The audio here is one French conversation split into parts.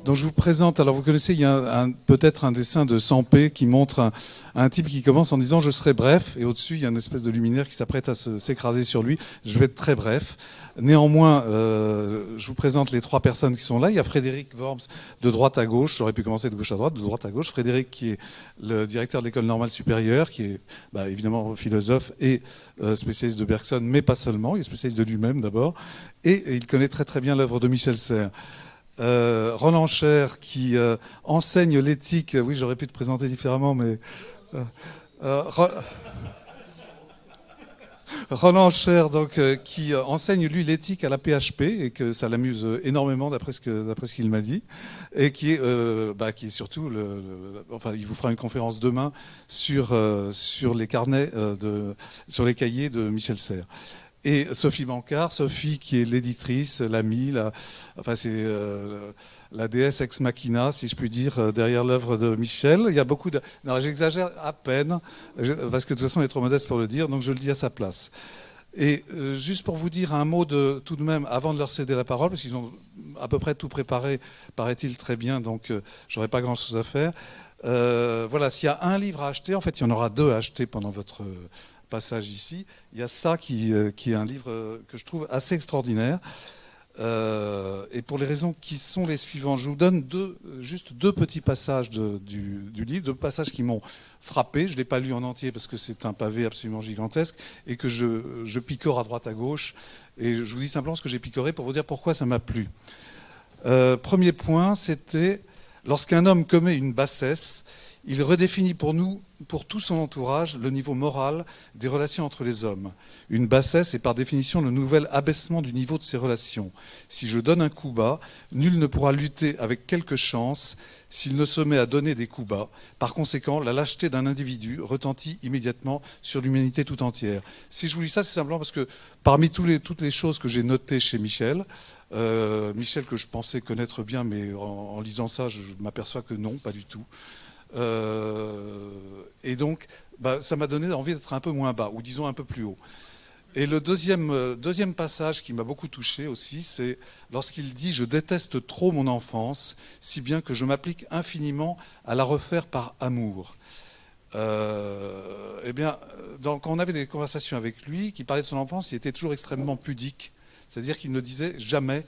Donc je vous présente, alors vous connaissez, il y a peut-être un dessin de Sampé qui montre un type qui commence en disant « je serai bref » et au-dessus il y a une espèce de luminaire qui s'apprête à s'écraser sur lui. Je vais être très bref. Néanmoins, je vous présente les trois personnes qui sont là. Il y a Frédéric Worms de droite à gauche, j'aurais pu commencer de gauche à droite, de droite à gauche. Frédéric qui est le directeur de l'école normale supérieure, qui est évidemment philosophe et spécialiste de Bergson, mais pas seulement, il est spécialiste de lui-même d'abord, et il connaît très très bien l'œuvre de Michel Serres. Roland Cher qui enseigne l'éthique. Oui, j'aurais pu te présenter différemment, mais Roland Cher, donc, qui enseigne lui l'éthique à la PHP et que ça l'amuse énormément d'après ce qu'il m'a dit, et qui est surtout enfin, il vous fera une conférence demain sur les carnets sur les cahiers de Michel Serres. Et Sophie Bancard, Sophie qui est l'éditrice, l'amie, c'est la déesse ex machina, si je puis dire, derrière l'œuvre de Michel. Il y a beaucoup de... Non, j'exagère à peine, parce que de toute façon, elle est trop modeste pour le dire, donc je le dis à sa place. Et juste pour vous dire un mot tout de même, avant de leur céder la parole, parce qu'ils ont à peu près tout préparé, paraît-il très bien, donc j'aurais pas grand-chose à faire. Voilà, s'il y a un livre à acheter, en fait, il y en aura deux à acheter pendant votre passage ici. Il y a ça qui est un livre que je trouve assez extraordinaire. Et pour les raisons qui sont les suivantes, je vous donne juste deux petits passages du livre, deux passages qui m'ont frappé. Je ne l'ai pas lu en entier parce que c'est un pavé absolument gigantesque et que je picore à droite à gauche. Et je vous dis simplement ce que j'ai picoré pour vous dire pourquoi ça m'a plu. Premier point, c'était lorsqu'un homme commet une bassesse, il redéfinit pour tout son entourage, le niveau moral des relations entre les hommes. Une bassesse est par définition le nouvel abaissement du niveau de ces relations. Si je donne un coup bas, nul ne pourra lutter avec quelque chance s'il ne se met à donner des coups bas. Par conséquent, la lâcheté d'un individu retentit immédiatement sur l'humanité tout entière. Si je vous dis ça, c'est simplement parce que parmi toutes les choses que j'ai notées chez Michel, Michel que je pensais connaître bien, mais en lisant ça, je m'aperçois que non, pas du tout. Et donc, ça m'a donné envie d'être un peu moins bas, ou disons un peu plus haut. Et le deuxième passage qui m'a beaucoup touché aussi, c'est lorsqu'il dit « Je déteste trop mon enfance, si bien que je m'applique infiniment à la refaire par amour ». Eh bien, quand on avait des conversations avec lui, qui parlait de son enfance, il était toujours extrêmement pudique. C'est-à-dire qu'il ne disait jamais...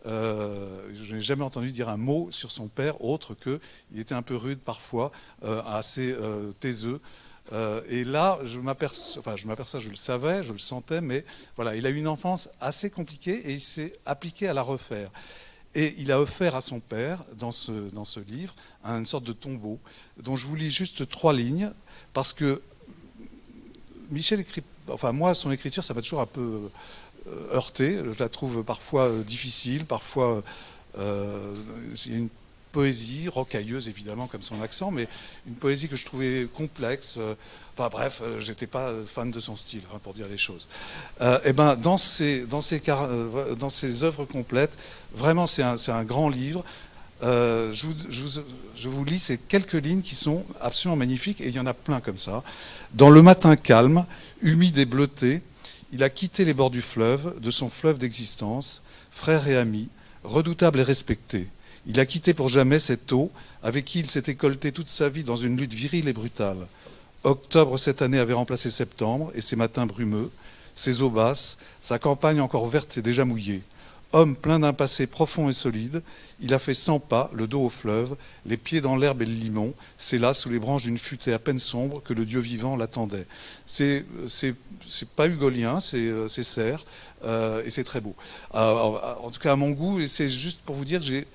je n'ai jamais entendu dire un mot sur son père autre qu'il était un peu rude parfois, assez taiseux. Et là, je m'aperçois, je le savais, je le sentais, mais voilà, il a eu une enfance assez compliquée et il s'est appliqué à la refaire. Et il a offert à son père, dans ce livre, une sorte de tombeau, dont je vous lis juste 3 lignes, parce que Michel écrit, enfin moi, son écriture, ça m'a toujours un peu heurté, je la trouve parfois difficile, parfois il y a une poésie rocailleuse évidemment comme son accent, mais une poésie que je trouvais complexe. Enfin bref, j'étais pas fan de son style, hein, pour dire les choses. Et ben dans ces œuvres complètes, vraiment c'est un grand livre. Je vous lis ces quelques lignes qui sont absolument magnifiques et il y en a plein comme ça. Dans le matin calme, humide et bleuté, il a quitté les bords du fleuve, de son fleuve d'existence, frère et ami, redoutable et respecté. Il a quitté pour jamais cette eau avec qui il s'était colté toute sa vie dans une lutte virile et brutale. Octobre cette année avait remplacé septembre et ses matins brumeux, ses eaux basses, sa campagne encore verte et déjà mouillée. Homme plein d'un passé profond et solide, il a fait 100 pas, le dos au fleuve, les pieds dans l'herbe et le limon. C'est là, sous les branches d'une futaie à peine sombre, que le Dieu vivant l'attendait. C'est pas hugolien, c'est Serres, et c'est très beau. En tout cas, à mon goût, et c'est juste pour vous dire que j'ai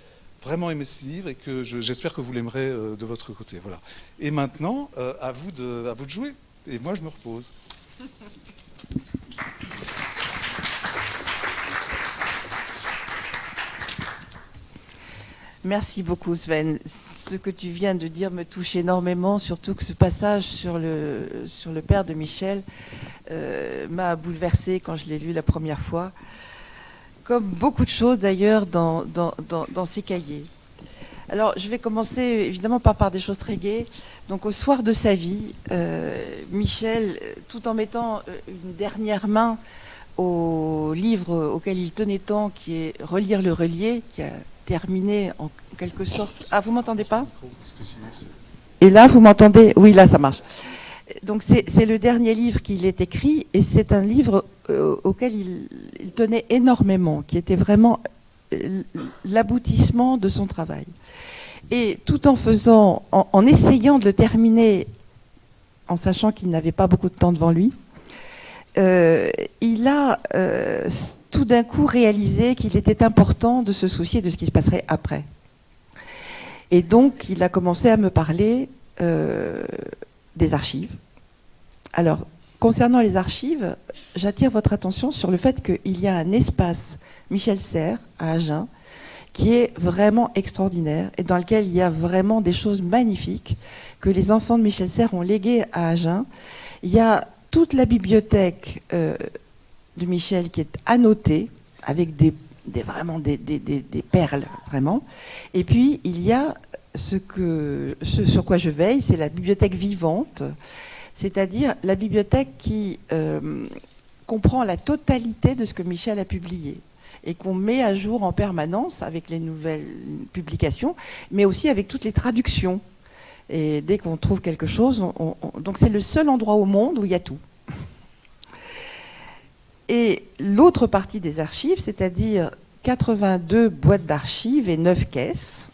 vraiment aimé ce livre et que j'espère que vous l'aimerez de votre côté. Voilà. Et maintenant, à vous de jouer. Et moi, je me repose. Merci beaucoup Sven. Ce que tu viens de dire me touche énormément, surtout que ce passage sur le père de Michel m'a bouleversée quand je l'ai lu la première fois, comme beaucoup de choses d'ailleurs dans ses cahiers. Alors je vais commencer évidemment par des choses très gaies. Donc au soir de sa vie, Michel, tout en mettant une dernière main au livre auquel il tenait tant, qui est Relire le relier, qui a terminé en quelque sorte. Ah, vous m'entendez pas? Et là, vous m'entendez? Oui, là, ça marche. Donc c'est le dernier livre qu'il ait écrit, et c'est un livre auquel il tenait énormément, qui était vraiment l'aboutissement de son travail. Et tout en essayant de le terminer, en sachant qu'il n'avait pas beaucoup de temps devant lui, il a tout d'un coup réalisé qu'il était important de se soucier de ce qui se passerait après. Et donc il a commencé à me parler des archives. Alors, concernant les archives, j'attire votre attention sur le fait qu'il y a un espace Michel Serres à Agen qui est vraiment extraordinaire et dans lequel il y a vraiment des choses magnifiques que les enfants de Michel Serres ont léguées à Agen. Il y a toute la bibliothèque de Michel qui est annotée avec vraiment des perles, vraiment. Et puis, il y a ce sur quoi je veille, c'est la bibliothèque vivante, c'est-à-dire la bibliothèque qui comprend la totalité de ce que Michel a publié et qu'on met à jour en permanence avec les nouvelles publications, mais aussi avec toutes les traductions. Et dès qu'on trouve quelque chose, donc c'est le seul endroit au monde où il y a tout. Et l'autre partie des archives, c'est-à-dire 82 boîtes d'archives et 9 caisses,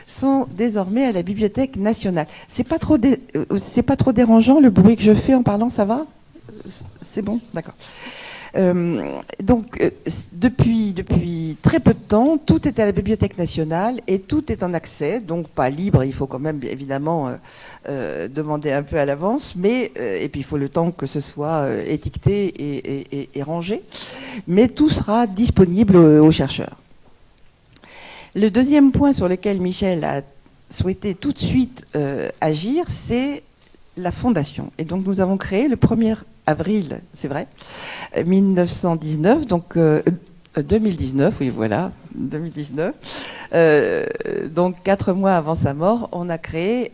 sont désormais à la Bibliothèque nationale. C'est pas trop dérangeant le bruit que je fais en parlant, ça va? C'est bon? D'accord. Donc, depuis très peu de temps, tout est à la Bibliothèque nationale et tout est en accès, donc pas libre, il faut quand même évidemment demander un peu à l'avance, mais et puis il faut le temps que ce soit étiqueté et rangé, mais tout sera disponible aux chercheurs. Le deuxième point sur lequel Michel a souhaité tout de suite agir, c'est la fondation. Et donc nous avons créé le 1er avril, c'est vrai, 1919, donc 2019, oui voilà, 2019. Donc 4 mois avant sa mort, on a créé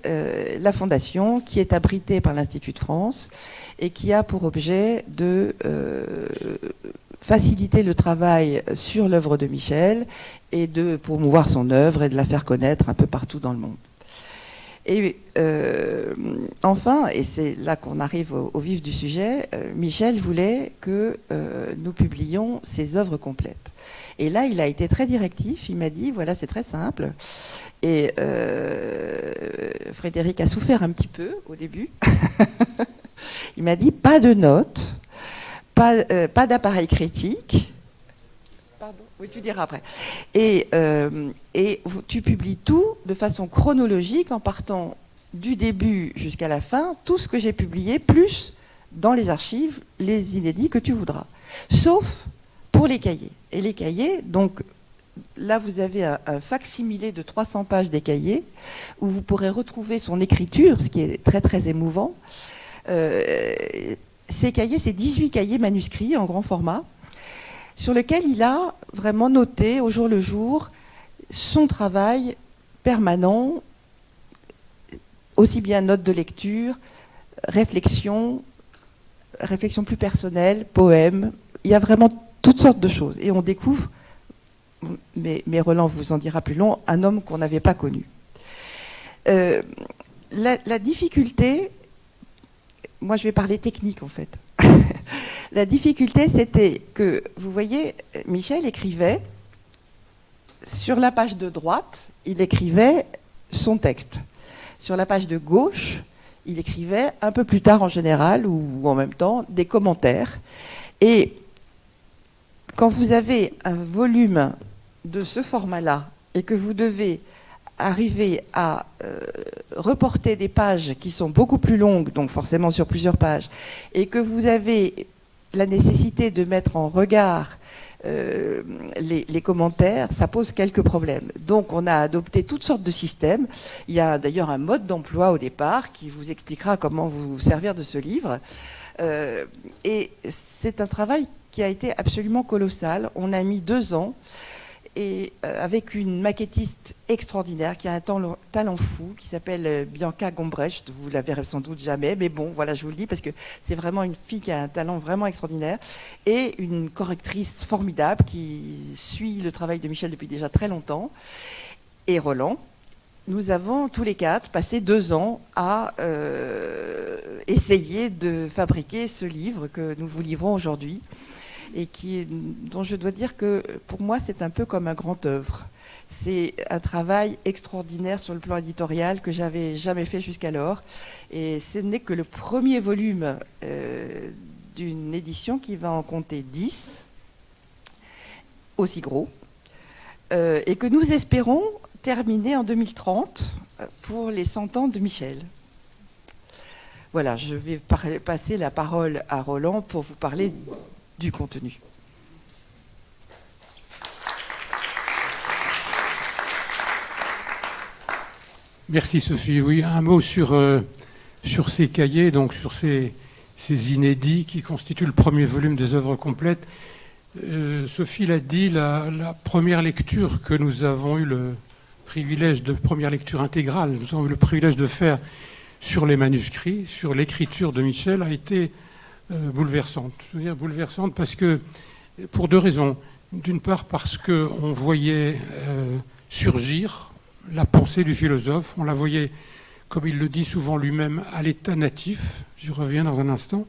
la fondation qui est abritée par l'Institut de France et qui a pour objet de faciliter le travail sur l'œuvre de Michel et de promouvoir son œuvre et de la faire connaître un peu partout dans le monde. Et enfin, et c'est là qu'on arrive au vif du sujet, Michel voulait que nous publiions ses œuvres complètes. Et là, il a été très directif, il m'a dit, voilà, c'est très simple. Et Frédéric a souffert un petit peu au début. Il m'a dit, pas de notes, pas d'appareil critique. Pardon. Oui, tu diras après. Et tu publies tout de façon chronologique en partant du début jusqu'à la fin, tout ce que j'ai publié, plus dans les archives, les inédits que tu voudras. Sauf pour les cahiers. Et les cahiers, donc là vous avez un facsimilé de 300 pages des cahiers, où vous pourrez retrouver son écriture, ce qui est très très émouvant. Ces cahiers, c'est 18 cahiers manuscrits en grand format, sur lequel il a vraiment noté au jour le jour son travail permanent, aussi bien notes de lecture, réflexion plus personnelle, poèmes. Il y a vraiment toutes sortes de choses. Et on découvre, mais Roland vous en dira plus long, un homme qu'on n'avait pas connu. La difficulté, moi je vais parler technique en fait. La difficulté, c'était que, vous voyez, Michel écrivait, sur la page de droite, il écrivait son texte. Sur la page de gauche, il écrivait, un peu plus tard en général, ou en même temps, des commentaires. Et quand vous avez un volume de ce format-là, et que vous devez arriver à reporter des pages qui sont beaucoup plus longues, donc forcément sur plusieurs pages, et que vous avez la nécessité de mettre en regard les commentaires, ça pose quelques problèmes. Donc on a adopté toutes sortes de systèmes. Il y a d'ailleurs un mode d'emploi au départ qui vous expliquera comment vous servir de ce livre. Et c'est un travail qui a été absolument colossal. On a mis 2 ans. et avec une maquettiste extraordinaire qui a un talent fou, qui s'appelle Bianca Gombrecht. Vous la verrez sans doute jamais, mais bon, voilà, je vous le dis, parce que c'est vraiment une fille qui a un talent vraiment extraordinaire, et une correctrice formidable qui suit le travail de Michel depuis déjà très longtemps, et Roland. Nous avons tous les quatre passé 2 ans à essayer de fabriquer ce livre que nous vous livrons aujourd'hui, et dont je dois dire que pour moi c'est un peu comme un grand œuvre. C'est un travail extraordinaire sur le plan éditorial que j'avais jamais fait jusqu'alors, et ce n'est que le premier volume d'une édition qui va en compter 10, aussi gros, et que nous espérons terminer en 2030 pour les 100 ans de Michel. Voilà, je vais passer la parole à Roland pour vous parler du contenu. Merci Sophie. Oui, un mot sur ces cahiers, donc sur ces inédits qui constituent le premier volume des œuvres complètes. Sophie l'a dit, la première lecture que nous avons eu le privilège de première lecture intégrale, nous avons eu le privilège de faire sur les manuscrits, sur l'écriture de Michel, a été bouleversante. Je veux dire bouleversante parce que, pour 2 raisons. D'une part parce qu'on voyait surgir la pensée du philosophe, on la voyait, comme il le dit souvent lui-même, à l'état natif, j'y reviens dans un instant,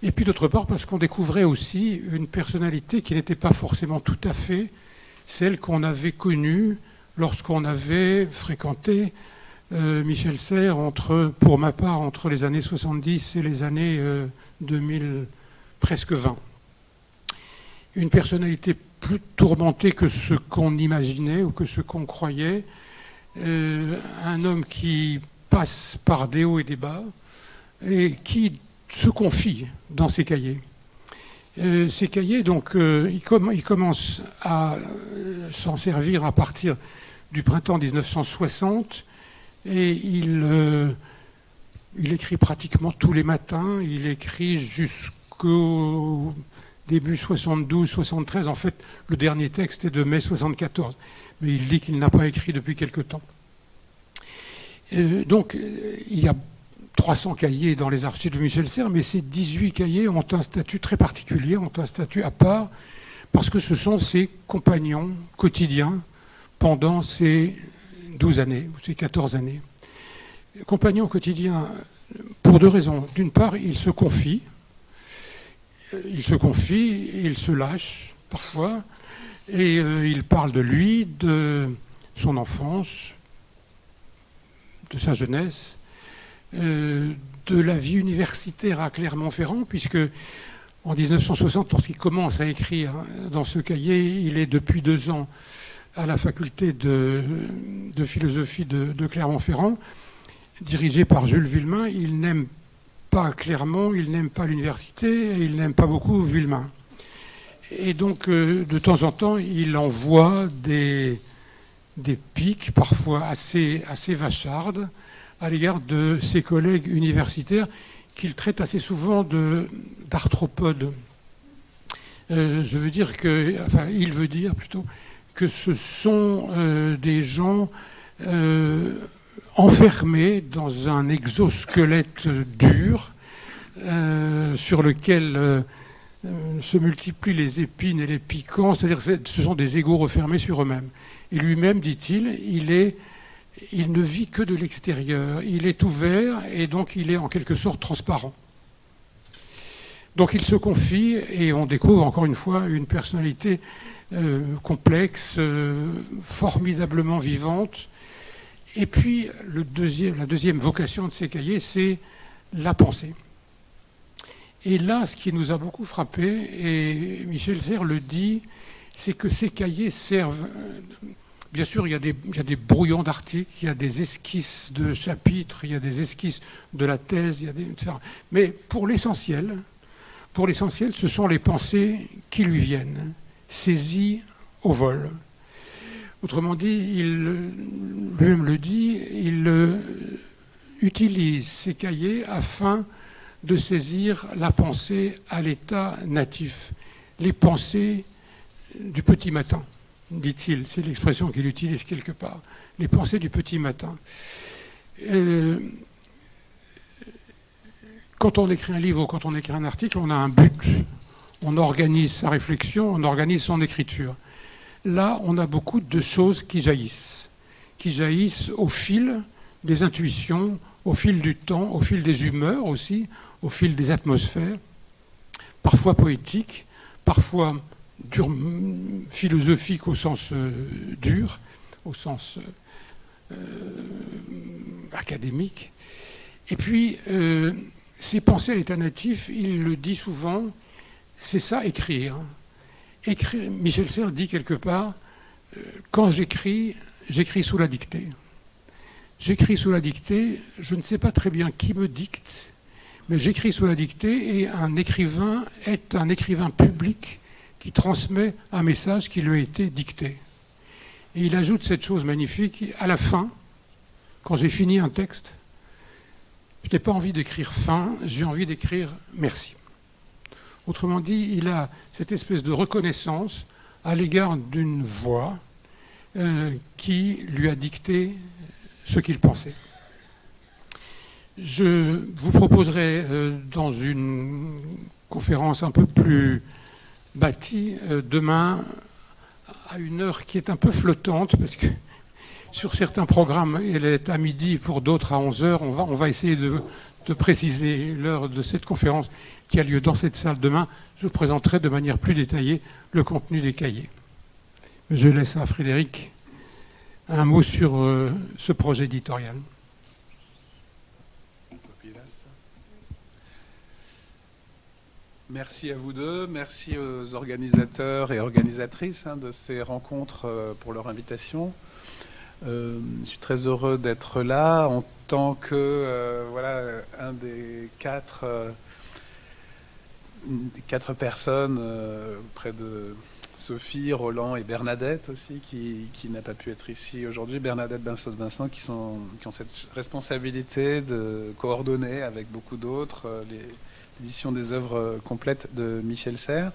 et puis d'autre part parce qu'on découvrait aussi une personnalité qui n'était pas forcément tout à fait celle qu'on avait connue lorsqu'on avait fréquenté Michel Serres, pour ma part, entre les années 70 et les années 2000, presque 20. Une personnalité plus tourmentée que ce qu'on imaginait ou que ce qu'on croyait. Un homme qui passe par des hauts et des bas et qui se confie dans ses cahiers. Ces cahiers, donc, il commence à s'en servir à partir du printemps 1960 et il écrit pratiquement tous les matins. Il écrit jusqu'au début 72-73. En fait, le dernier texte est de mai 74. Mais il dit qu'il n'a pas écrit depuis quelque temps. Donc, il y a 300 cahiers dans les archives de Michel Serres, mais ces 18 cahiers ont un statut très particulier, ont un statut à part, parce que ce sont ses compagnons quotidiens pendant ces 12 années, ou ces 14 années. Compagnons quotidiens pour 2 raisons. D'une part, il se confie, il se lâche parfois, et il parle de lui, de son enfance, de sa jeunesse, de la vie universitaire à Clermont-Ferrand, puisque en 1960, lorsqu'il commence à écrire dans ce cahier, il est depuis 2 ans à la faculté de philosophie de Clermont-Ferrand, dirigé par Jules Villemain. Il n'aime pas Clermont, il n'aime pas l'université, et il n'aime pas beaucoup Villemain. Et donc, de temps en temps, il envoie des piques, parfois assez vachardes, à l'égard de ses collègues universitaires, qu'il traite assez souvent d'arthropodes. Il veut dire plutôt que ce sont des gens enfermés dans un exosquelette dur sur lequel se multiplient les épines et les piquants, c'est-à-dire que ce sont des égos refermés sur eux-mêmes. Et lui-même, dit-il, il ne vit que de l'extérieur. Il est ouvert et donc il est en quelque sorte transparent. Donc il se confie et on découvre encore une fois une personnalité complexe, formidablement vivante. Et puis la deuxième vocation de ces cahiers, c'est la pensée. Et là, ce qui nous a beaucoup frappé, et Michel Serres le dit, c'est que ces cahiers servent... Bien sûr, il y a des brouillons d'articles, il y a des esquisses de chapitres, il y a des esquisses de la thèse, etc. Mais pour l'essentiel, ce sont les pensées qui lui viennent, saisies au vol. Autrement dit, lui-même le dit, il utilise ces cahiers afin de saisir la pensée à l'état natif, les pensées du petit matin. dit-il, c'est l'expression qu'il utilise quelque part, les pensées du petit matin. Quand on écrit un livre ou quand on écrit un article, on a un but. On organise sa réflexion, on organise son écriture. Là, on a beaucoup de choses qui jaillissent au fil des intuitions, au fil du temps, au fil des humeurs aussi, au fil des atmosphères, parfois poétiques, parfois philosophiques au sens dur, au sens académique. Et puis, ces pensées à l'état natif, il le dit souvent, c'est ça, écrire. Michel Serres dit quelque part, quand j'écris sous la dictée. J'écris sous la dictée, je ne sais pas très bien qui me dicte, mais j'écris sous la dictée et un écrivain est un écrivain public qui transmet un message qui lui a été dicté. Et il ajoute cette chose magnifique, à la fin, quand j'ai fini un texte, je n'ai pas envie d'écrire fin, j'ai envie d'écrire merci. Autrement dit, il a cette espèce de reconnaissance à l'égard d'une voix qui lui a dicté ce qu'il pensait. Je vous proposerai dans une conférence un peu plus bâtie, demain, à une heure qui est un peu flottante, parce que sur certains programmes, elle est à midi, pour d'autres à 11h. On va essayer de préciser l'heure de cette conférence qui a lieu dans cette salle demain. Je vous présenterai de manière plus détaillée le contenu des cahiers. Je laisse à Frédéric un mot sur ce projet éditorial. Merci à vous deux, merci aux organisateurs et organisatrices de ces rencontres pour leur invitation. Je suis très heureux d'être là en tant que un des quatre personnes près de Sophie, Roland et Bernadette aussi, qui n'a pas pu être ici aujourd'hui. Bernadette Bensaud-Vincent qui ont cette responsabilité de coordonner avec beaucoup d'autres l'édition des œuvres complètes de Michel Serres.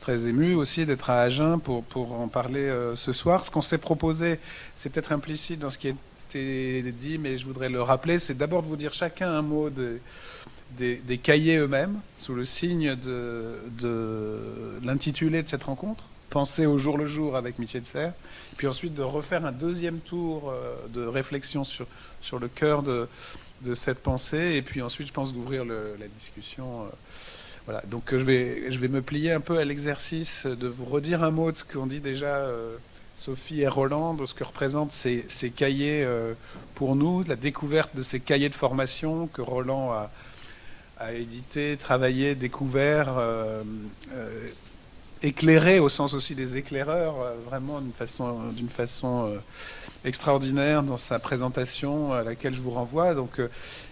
Très ému aussi d'être à Agen pour en parler ce soir. Ce qu'on s'est proposé, c'est peut-être implicite dans ce qui a été dit, mais je voudrais le rappeler, c'est d'abord de vous dire chacun un mot des cahiers eux-mêmes, sous le signe de l'intitulé de cette rencontre, Penser au jour le jour avec Michel Serres, puis ensuite de refaire un deuxième tour de réflexion sur le cœur de cette pensée, et puis ensuite je pense d'ouvrir la discussion. Voilà. Donc je vais me plier un peu à l'exercice de vous redire un mot de ce qu'ont dit déjà Sophie et Roland, de ce que représentent ces cahiers pour nous, la découverte de ces cahiers de formation que Roland a édité, travaillé, découvert, éclairé au sens aussi des éclaireurs, vraiment d'une façon extraordinaire dans sa présentation à laquelle je vous renvoie. Donc,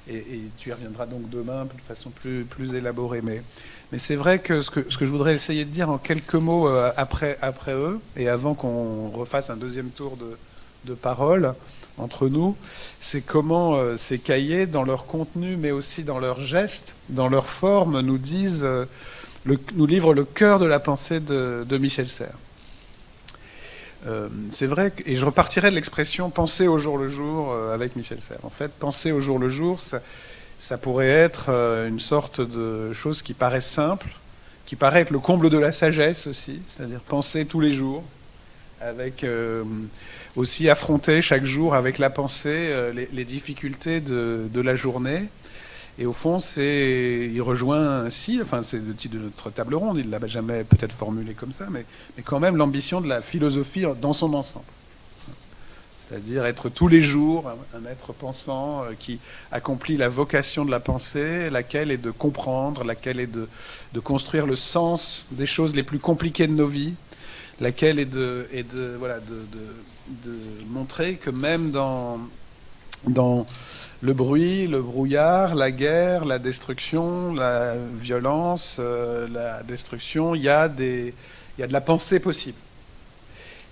et tu y reviendras donc demain de façon plus élaborée. Mais c'est vrai que ce que je voudrais essayer de dire en quelques mots après eux, et avant qu'on refasse un deuxième tour de parole entre nous, c'est comment ces cahiers, dans leur contenu, mais aussi dans leurs gestes, dans leur forme, nous livrent le cœur de la pensée de Michel Serres. C'est vrai, et je repartirai de l'expression « penser au jour le jour » avec Michel Serres. En fait, penser au jour le jour, ça pourrait être une sorte de chose qui paraît simple, qui paraît être le comble de la sagesse aussi, c'est-à-dire penser tous les jours, avec aussi affronter chaque jour avec la pensée les difficultés de la journée. Et au fond, il rejoint ainsi, enfin c'est le titre de notre table ronde, il ne l'a jamais peut-être formulé comme ça, mais quand même l'ambition de la philosophie dans son ensemble. C'est-à-dire être tous les jours un être pensant qui accomplit la vocation de la pensée, laquelle est de comprendre, laquelle est de construire le sens des choses les plus compliquées de nos vies, laquelle est de montrer que même dans le bruit, le brouillard, la guerre, la destruction, la violence, la destruction, il y a de la pensée possible.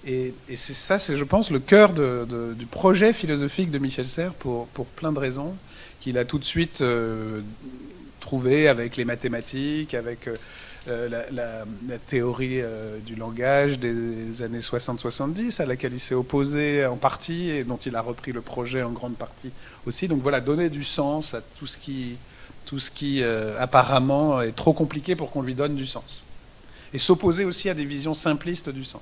Et c'est ça, je pense, le cœur du projet philosophique de Michel Serres pour plein de raisons, qu'il a tout de suite trouvé avec les mathématiques, avec la théorie du langage des années 60-70, à laquelle il s'est opposé en partie et dont il a repris le projet en grande partie aussi. Donc voilà, donner du sens à tout ce qui apparemment est trop compliqué pour qu'on lui donne du sens. Et s'opposer aussi à des visions simplistes du sens.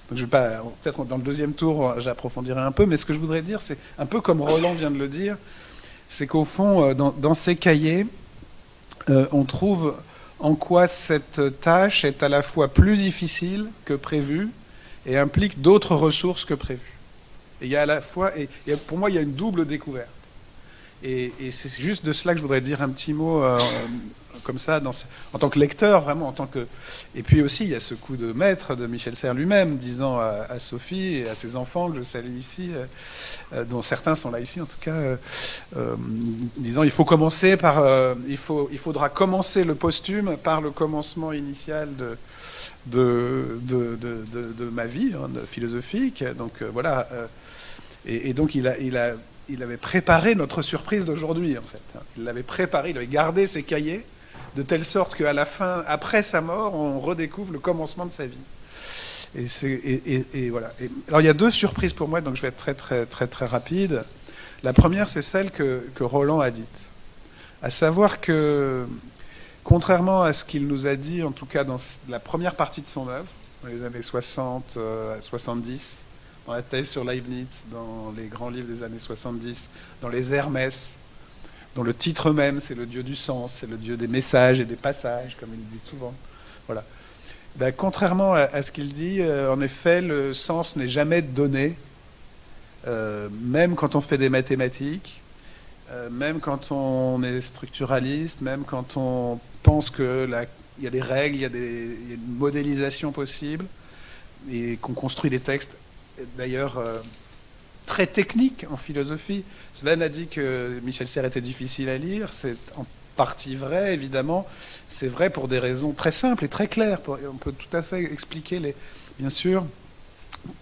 Donc je vais pas, peut-être dans le deuxième tour, j'approfondirai un peu, mais ce que je voudrais dire, c'est un peu comme Roland vient de le dire, c'est qu'au fond, dans ces cahiers, on trouve en quoi cette tâche est à la fois plus difficile que prévu et implique d'autres ressources que prévu. Et il y a à la fois, pour moi, il y a une double découverte. Et c'est juste de cela que je voudrais dire un petit mot comme ça, en tant que lecteur, vraiment, et puis aussi, il y a ce coup de maître de Michel Serres lui-même, disant à Sophie et à ses enfants, que je salue ici, dont certains sont là ici en tout cas, disant il faut commencer par, il faudra commencer le posthume par le commencement initial de ma vie philosophique. Donc voilà, et donc il avait préparé notre surprise d'aujourd'hui, en fait. Il l'avait préparé, il avait gardé ses cahiers, de telle sorte qu'à la fin, après sa mort, on redécouvre le commencement de sa vie. Et voilà. Alors il y a deux surprises pour moi, donc je vais être très, très, très, très rapide. La première, c'est celle que Roland a dite. À savoir que, contrairement à ce qu'il nous a dit, en tout cas dans la première partie de son œuvre, dans les années 60 à 70, dans la thèse sur Leibniz, dans les grands livres des années 70, dans les Hermès, dont le titre même, c'est le dieu du sens, c'est le dieu des messages et des passages, comme il dit souvent. Voilà. Ben, contrairement à ce qu'il dit, en effet, le sens n'est jamais donné, même quand on fait des mathématiques, même quand on est structuraliste, même quand on pense qu'il y a des règles, il y a une modélisation possible, et qu'on construit des textes, d'ailleurs, très technique en philosophie. Sven a dit que Michel Serres était difficile à lire. C'est en partie vrai, évidemment. C'est vrai pour des raisons très simples et très claires. On peut tout à fait expliquer, bien sûr,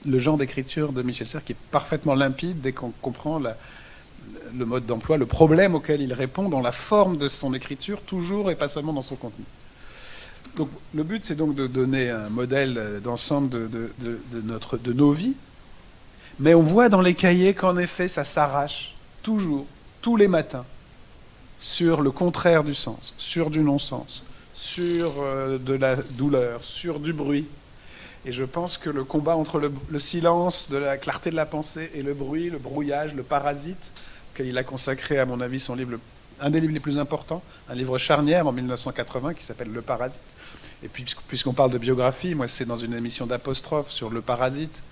le genre d'écriture de Michel Serres qui est parfaitement limpide dès qu'on comprend le mode d'emploi, le problème auquel il répond dans la forme de son écriture, toujours et pas seulement dans son contenu. Donc, le but, c'est donc de donner un modèle d'ensemble de nos vies. Mais on voit dans les cahiers qu'en effet, ça s'arrache toujours, tous les matins, sur le contraire du sens, sur du non-sens, sur de la douleur, sur du bruit. Et je pense que le combat entre le silence de la clarté de la pensée et le bruit, le brouillage, le parasite, auquel il a consacré, à mon avis, son livre, un des livres les plus importants, un livre charnière en 1980 qui s'appelle Le Parasite. Et puis, puisqu'on parle de biographie, moi, c'est dans une émission d'Apostrophe sur Le Parasite,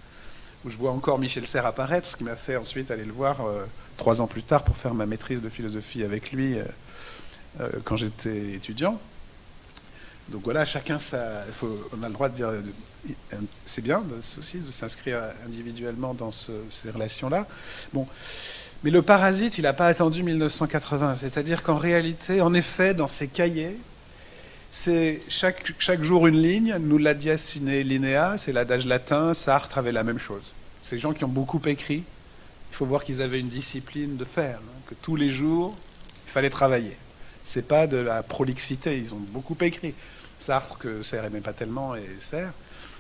où je vois encore Michel Serres apparaître, ce qui m'a fait ensuite aller le voir 3 ans plus tard pour faire ma maîtrise de philosophie avec lui quand j'étais étudiant. Donc voilà, chacun on a le droit de dire, c'est bien aussi de s'inscrire individuellement dans ces relations-là. Bon, mais le Parasite, il n'a pas attendu 1980, c'est-à-dire qu'en réalité, en effet, dans ses cahiers, c'est chaque jour une ligne, nulla dies sine linea, c'est l'adage latin, Sartre avait la même chose. Ces gens qui ont beaucoup écrit, il faut voir qu'ils avaient une discipline de faire, que tous les jours, il fallait travailler. C'est pas de la prolixité, ils ont beaucoup écrit. Sartre, que Serres n'aimait pas tellement, et Serres,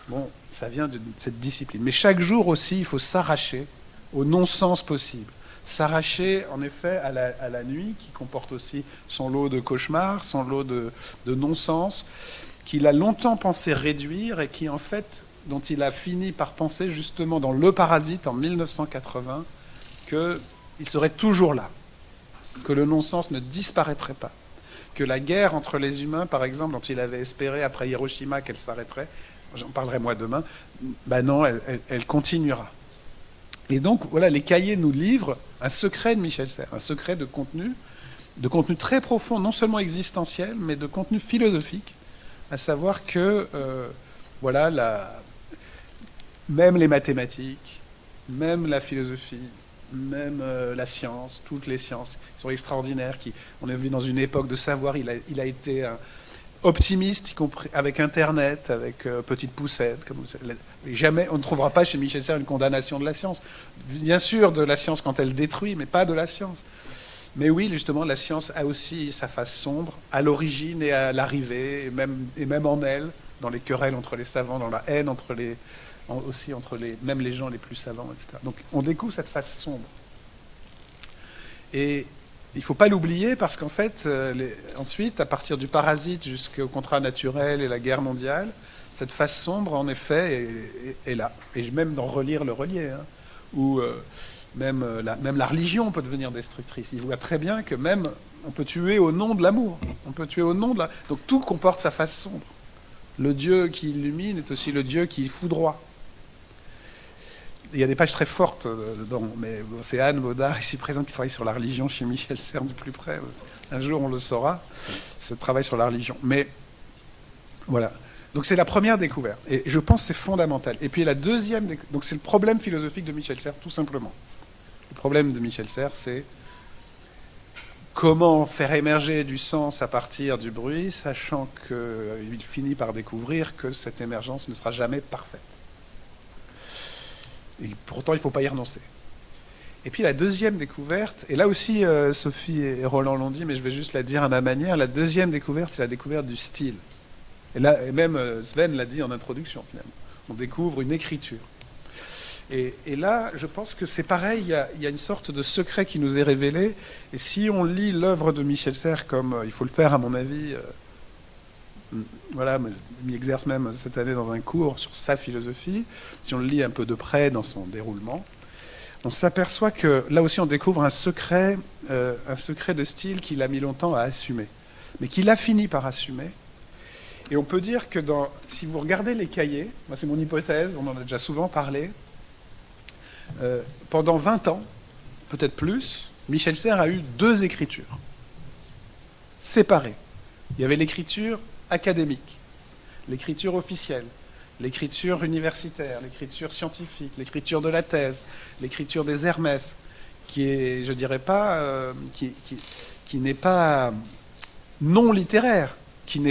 bon, ça vient de cette discipline. Mais chaque jour aussi, il faut s'arracher au non-sens possible. S'arracher, en effet, à la nuit, qui comporte aussi son lot de cauchemars, son lot de non-sens, qu'il a longtemps pensé réduire et qui, en fait, dont il a fini par penser, justement, dans Le Parasite, en 1980, qu'il serait toujours là, que le non-sens ne disparaîtrait pas, que la guerre entre les humains, par exemple, dont il avait espéré, après Hiroshima, qu'elle s'arrêterait, j'en parlerai moi demain, ben non, elle continuera. Et donc, voilà, les cahiers nous livrent un secret de Michel Serres, un secret de contenu très profond, non seulement existentiel, mais de contenu philosophique, à savoir que, voilà, même les mathématiques, même la philosophie, même la science, toutes les sciences sont extraordinaires. On est dans une époque de savoir, il a été optimiste, y compris avec Internet, avec Petite Poussette. Jamais, on ne trouvera pas chez Michel Serres une condamnation de la science. Bien sûr, de la science quand elle détruit, mais pas de la science. Mais oui, justement, la science a aussi sa face sombre, à l'origine et à l'arrivée, et même en elle, dans les querelles entre les savants, dans la haine aussi entre même les gens les plus savants, etc. Donc on découvre cette face sombre. Et il ne faut pas l'oublier parce qu'en fait, ensuite, à partir du parasite jusqu'au contrat naturel et la guerre mondiale, cette face sombre, en effet, est là. Et même dans Relire le relier, hein, où même la religion peut devenir destructrice. Il voit très bien que même on peut tuer au nom de l'amour. On peut tuer au nom de Donc tout comporte sa face sombre. Le Dieu qui illumine est aussi le Dieu qui foudroie. Il y a des pages très fortes dedans, mais c'est Anne Baudard, ici présente, qui travaille sur la religion chez Michel Serres du plus près. Un jour, on le saura, ce travail sur la religion. Mais voilà. Donc c'est la première découverte. Et je pense que c'est fondamental. Et puis la deuxième... Donc c'est le problème philosophique de Michel Serres, tout simplement. Le problème de Michel Serres, c'est comment faire émerger du sens à partir du bruit, sachant qu'il finit par découvrir que cette émergence ne sera jamais parfaite. Et pourtant, il ne faut pas y renoncer. Et puis la deuxième découverte, et là aussi Sophie et Roland l'ont dit, mais je vais juste la dire à ma manière, la deuxième découverte, c'est la découverte du style. Et là, et même Sven l'a dit en introduction, finalement. On découvre une écriture. Et là, je pense que c'est pareil, il y a une sorte de secret qui nous est révélé. Et si on lit l'œuvre de Michel Serres, comme il faut le faire à mon avis, voilà, je m'y exerce même cette année dans un cours sur sa philosophie, si on le lit un peu de près dans son déroulement, on s'aperçoit que là aussi on découvre un secret de style qu'il a mis longtemps à assumer, mais qu'il a fini par assumer. Et on peut dire que si vous regardez les cahiers, moi c'est mon hypothèse, on en a déjà souvent parlé, pendant 20 ans, peut-être plus, Michel Serres a eu 2 écritures séparées. Il y avait l'écriture académique, l'écriture officielle, l'écriture universitaire, l'écriture scientifique, l'écriture de la thèse, l'écriture des Hermès, qui est, je dirais pas, qui n'est pas non littéraire, qui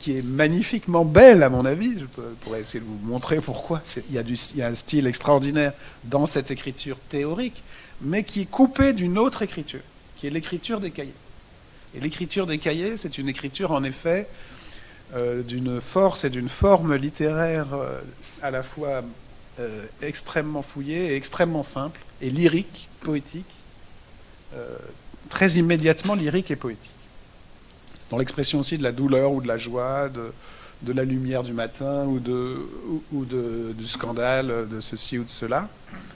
est magnifiquement belle à mon avis. Je pourrais essayer de vous montrer pourquoi. Il y a un style extraordinaire dans cette écriture théorique, mais qui est coupé d'une autre écriture, qui est l'écriture des cahiers. Et l'écriture des cahiers, c'est une écriture en effet d'une force et d'une forme littéraire à la fois extrêmement fouillée et extrêmement simple, et lyrique, poétique, très immédiatement lyrique et poétique. Dans l'expression aussi de la douleur ou de la joie, de la lumière du matin ou du scandale, de ceci ou de cela,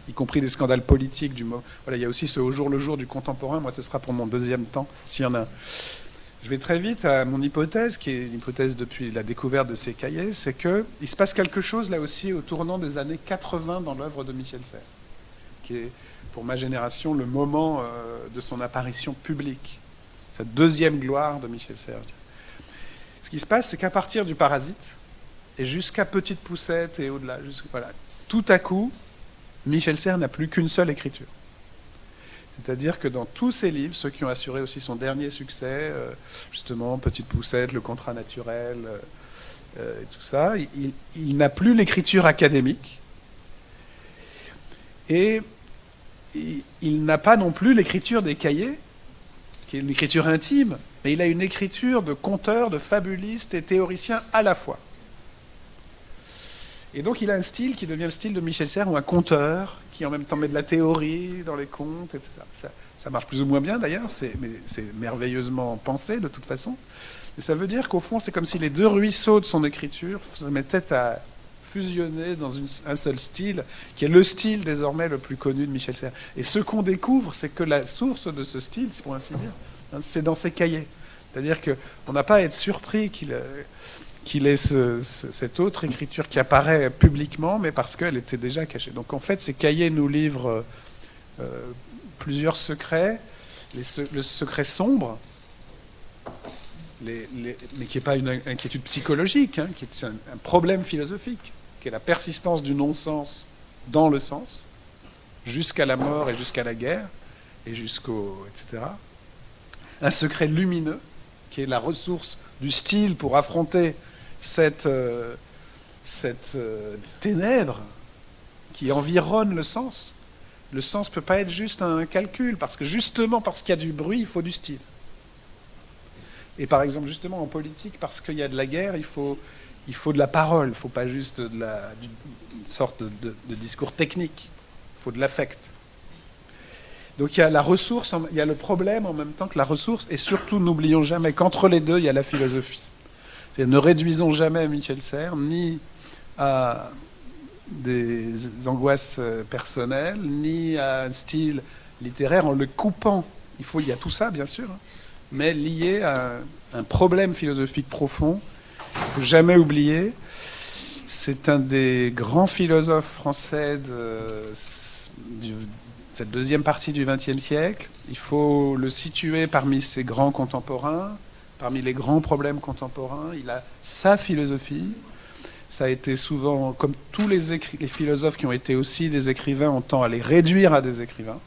y compris des scandales politiques du mot. Voilà, il y a aussi ce au jour le jour du contemporain. Moi, ce sera pour mon deuxième temps, s'il y en a un. Je vais très vite à mon hypothèse, qui est une hypothèse depuis la découverte de ces cahiers, c'est qu'il se passe quelque chose là aussi au tournant des années 80 dans l'œuvre de Michel Serres, qui est pour ma génération le moment de son apparition publique, la deuxième gloire de Michel Serres. Ce qui se passe, c'est qu'à partir du Parasite, et jusqu'à Petite Poucette et au-delà, voilà, tout à coup, Michel Serres n'a plus qu'une seule écriture. C'est-à-dire que dans tous ses livres, ceux qui ont assuré aussi son dernier succès, justement, Petite Poucette, Le Contrat naturel, et tout ça, il n'a plus l'écriture académique. Et il n'a pas non plus l'écriture des cahiers, qui est une écriture intime, mais il a une écriture de conteur, de fabuliste et théoricien à la fois. Et donc il a un style qui devient le style de Michel Serres, ou un conteur, qui en même temps met de la théorie dans les contes, etc. Ça marche plus ou moins bien d'ailleurs, mais c'est merveilleusement pensé de toute façon. Et ça veut dire qu'au fond, c'est comme si les 2 ruisseaux de son écriture se mettaient à fusionner dans un seul style, qui est le style désormais le plus connu de Michel Serres. Et ce qu'on découvre, c'est que la source de ce style, pour ainsi dire, c'est dans ses cahiers. C'est-à-dire qu'on n'a pas à être surpris qu'il ait cette autre écriture qui apparaît publiquement, mais parce qu'elle était déjà cachée. Donc en fait, ces cahiers nous livrent plusieurs secrets, le secret sombre, mais qui n'est pas une inquiétude psychologique, hein, qui est un problème philosophique, qui est la persistance du non-sens dans le sens, jusqu'à la mort et jusqu'à la guerre, et etc. Un secret lumineux, qui est la ressource du style pour affronter cette ténèbre qui environne le sens, Le sens ne peut pas être juste un calcul, parce que justement parce qu'il y a du bruit, il faut du style. Et par exemple, justement en politique, parce qu'il y a de la guerre, il faut de la parole, il ne faut pas juste une sorte de discours technique, il faut de l'affect. Donc il y a la ressource, il y a le problème en même temps que la ressource, et surtout n'oublions jamais qu'entre les deux, il y a la philosophie. Ne réduisons jamais Michel Serres ni à des angoisses personnelles, ni à un style littéraire en le coupant. Il y a tout ça, bien sûr, hein, mais lié à un problème philosophique profond, qu'il ne faut jamais oublier. C'est un des grands philosophes français de cette deuxième partie du XXe siècle. Il faut le situer parmi ses grands contemporains, parmi les grands problèmes contemporains. Il a sa philosophie. Ça a été souvent, comme tous les philosophes qui ont été aussi des écrivains, on tend à les réduire à des écrivains.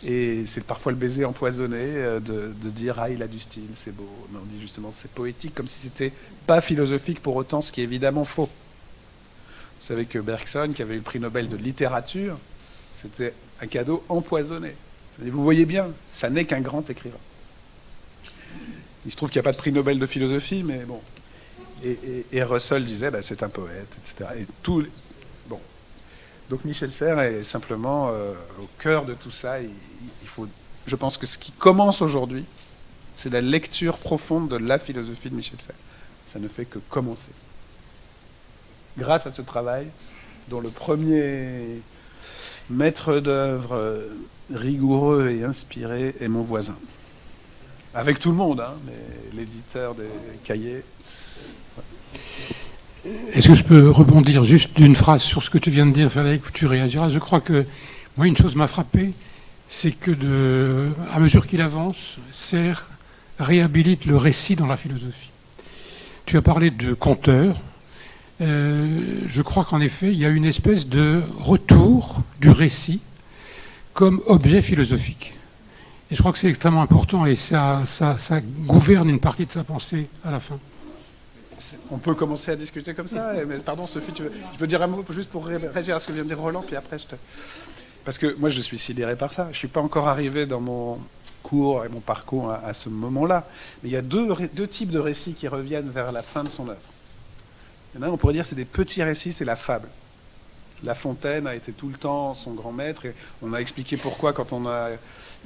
Et c'est parfois le baiser empoisonné de dire « Ah, il a du style, c'est beau ». Mais on dit justement c'est poétique, comme si c'était pas philosophique pour autant, ce qui est évidemment faux. Vous savez que Bergson, qui avait eu le prix Nobel de littérature, c'était un cadeau empoisonné. Vous voyez bien, ça n'est qu'un grand écrivain. Il se trouve qu'il n'y a pas de prix Nobel de philosophie, mais bon. Et Russell disait, bah, c'est un poète, etc. Et tout, bon. Donc Michel Serres est simplement au cœur de tout ça. Il faut, je pense que ce qui commence aujourd'hui, c'est la lecture profonde de la philosophie de Michel Serres. Ça ne fait que commencer. Grâce à ce travail, dont le premier maître d'œuvre rigoureux et inspiré est mon voisin. Avec tout le monde, hein, mais l'éditeur des cahiers. Est-ce que je peux rebondir juste d'une phrase sur ce que tu viens de dire, Frédéric, tu réagiras. Je crois que, moi, une chose m'a frappé, c'est que, à mesure qu'il avance, Serres réhabilite le récit dans la philosophie. Tu as parlé de conteur. Je crois qu'en effet, il y a une espèce de retour du récit comme objet philosophique. Et je crois que c'est extrêmement important et ça gouverne une partie de sa pensée à la fin. On peut commencer à discuter comme ça. Mais pardon, Sophie, je peux dire un mot juste pour réagir à ce que vient de dire Roland, puis après Parce que moi, je suis sidéré par ça. Je ne suis pas encore arrivé dans mon cours et mon parcours à ce moment-là. Mais il y a deux types de récits qui reviennent vers la fin de son œuvre. Il y en a un, on pourrait dire, c'est des petits récits, c'est la fable. La Fontaine a été tout le temps son grand maître, et on a expliqué pourquoi quand on a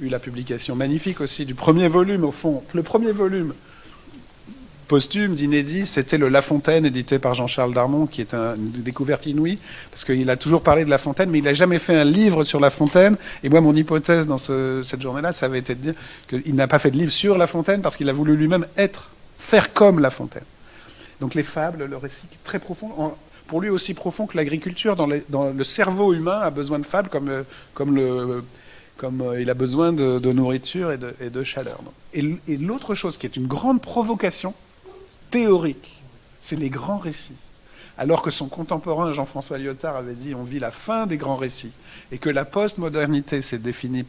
eu la publication magnifique aussi du premier volume, au fond. Le premier volume posthume d'inédit, c'était le La Fontaine, édité par Jean-Charles Darmon, qui est une découverte inouïe, parce qu'il a toujours parlé de La Fontaine, mais il n'a jamais fait un livre sur La Fontaine. Et moi, mon hypothèse dans cette journée-là, ça avait été de dire qu'il n'a pas fait de livre sur La Fontaine, parce qu'il a voulu lui-même faire comme La Fontaine. Donc les fables, le récit très profond, pour lui aussi profond que l'agriculture. Dans le cerveau humain a besoin de fables comme il a besoin de nourriture et de chaleur. Et l'autre chose qui est une grande provocation théorique, c'est les grands récits. Alors que son contemporain Jean-François Lyotard avait dit on vit la fin des grands récits, et que la postmodernité s'est définie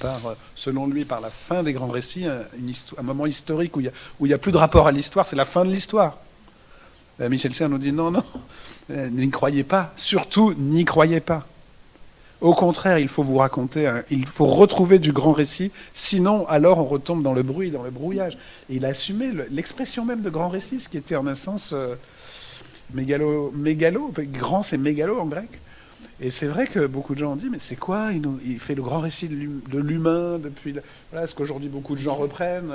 selon lui par la fin des grands récits, un moment historique où il n'y a plus de rapport à l'histoire, c'est la fin de l'histoire. Michel Serres nous dit non, n'y croyez pas, surtout n'y croyez pas. Au contraire, il faut vous raconter, il faut retrouver du grand récit, sinon alors on retombe dans le bruit, dans le brouillage. Et il a assumé l'expression même de grand récit, ce qui était en un sens mégalo, grand c'est mégalo en grec. Et c'est vrai que beaucoup de gens ont dit, mais c'est quoi, il fait le grand récit de l'humain depuis... Voilà ce qu'aujourd'hui beaucoup de gens reprennent,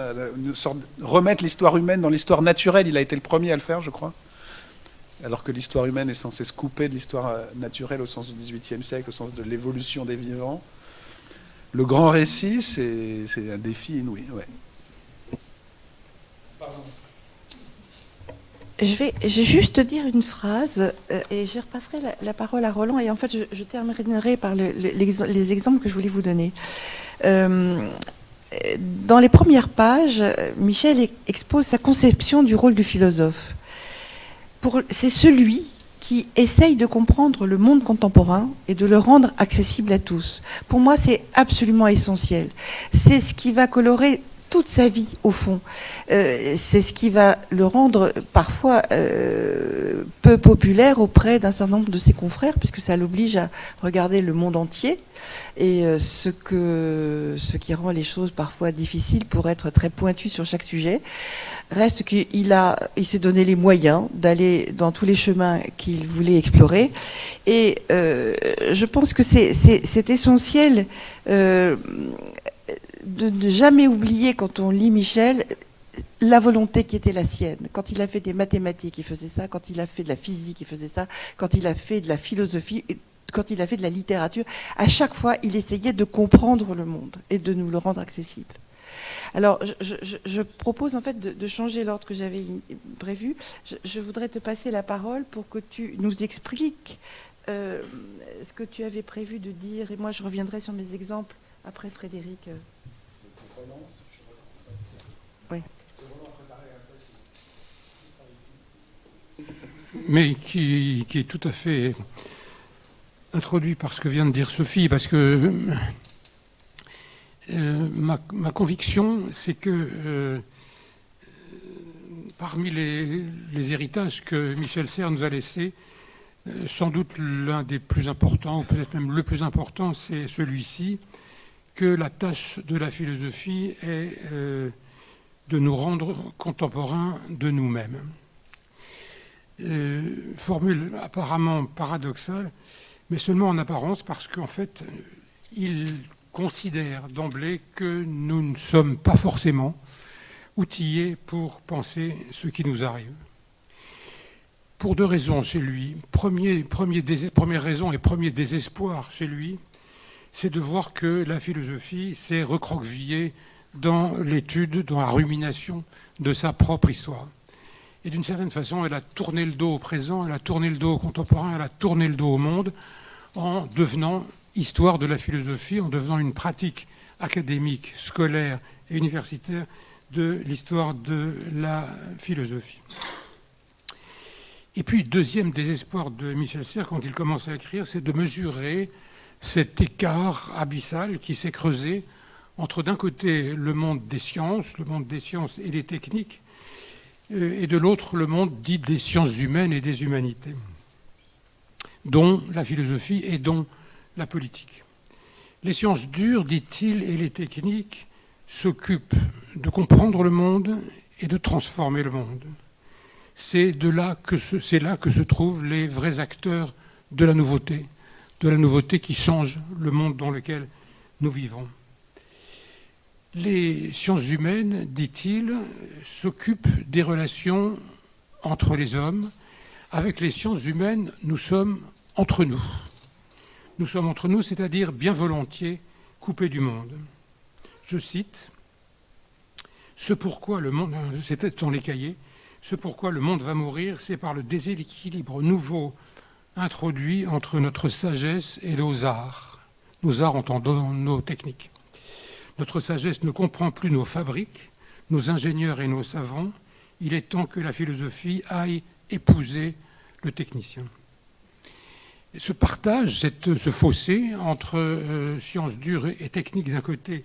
remettre l'histoire humaine dans l'histoire naturelle. Il a été le premier à le faire, je crois. Alors que l'histoire humaine est censée se couper de l'histoire naturelle au sens du XVIIIe siècle, au sens de l'évolution des vivants. Le grand récit, c'est un défi inouï. Ouais. Pardon. Je vais juste dire une phrase et je repasserai la parole à Roland. Et en fait, je terminerai par les exemples que je voulais vous donner. Dans les premières pages, Michel expose sa conception du rôle du philosophe. C'est celui qui essaye de comprendre le monde contemporain et de le rendre accessible à tous. Pour moi, c'est absolument essentiel. C'est ce qui va colorer toute sa vie, au fond. C'est ce qui va le rendre parfois peu populaire auprès d'un certain nombre de ses confrères, puisque ça l'oblige à regarder le monde entier. Et ce qui rend les choses parfois difficiles pour être très pointu sur chaque sujet. Reste qu'il s'est donné les moyens d'aller dans tous les chemins qu'il voulait explorer. Et je pense que c'est essentiel de ne jamais oublier, quand on lit Michel, la volonté qui était la sienne. Quand il a fait des mathématiques, il faisait ça. Quand il a fait de la physique, il faisait ça. Quand il a fait de la philosophie, quand il a fait de la littérature, à chaque fois, il essayait de comprendre le monde et de nous le rendre accessible. Alors, je propose en fait de changer l'ordre que j'avais prévu. Je voudrais te passer la parole pour que tu nous expliques ce que tu avais prévu de dire. Et moi, je reviendrai sur mes exemples après Frédéric. Oui. Mais qui est tout à fait introduit par ce que vient de dire Sophie, parce que ma conviction, c'est que parmi les héritages que Michel Serres nous a laissés, sans doute l'un des plus importants, ou peut-être même le plus important, c'est celui-ci, que la tâche de la philosophie est de nous rendre contemporains de nous-mêmes. Formule apparemment paradoxale, mais seulement en apparence, parce qu'en fait, il considère d'emblée que nous ne sommes pas forcément outillés pour penser ce qui nous arrive. Pour deux raisons chez lui. Première raison et premier désespoir chez lui, c'est de voir que la philosophie s'est recroquevillée dans l'étude, dans la rumination de sa propre histoire. Et d'une certaine façon, elle a tourné le dos au présent, elle a tourné le dos au contemporain, elle a tourné le dos au monde en devenant histoire de la philosophie, en devenant une pratique académique, scolaire et universitaire de l'histoire de la philosophie. Et puis, deuxième désespoir de Michel Serres, quand il commence à écrire, c'est de mesurer cet écart abyssal qui s'est creusé entre, d'un côté, le monde des sciences et des techniques, et de l'autre, le monde dit des sciences humaines et des humanités, dont la philosophie et dont la politique. Les sciences dures, dit-il, et les techniques s'occupent de comprendre le monde et de transformer le monde. C'est là que se trouvent les vrais acteurs de la nouveauté qui change le monde dans lequel nous vivons. Les sciences humaines, dit-il, s'occupent des relations entre les hommes. Avec les sciences humaines, nous sommes entre nous. Nous sommes entre nous, c'est-à-dire bien volontiers coupés du monde. Je cite, « Ce pourquoi le monde, c'était dans les cahiers, ce pourquoi le monde va mourir, c'est par le déséquilibre nouveau introduit entre notre sagesse et nos arts entendant nos techniques. Notre sagesse ne comprend plus nos fabriques, nos ingénieurs et nos savants. Il est temps que la philosophie aille épouser le technicien. » Et ce partage, ce fossé entre sciences dures et techniques d'un côté,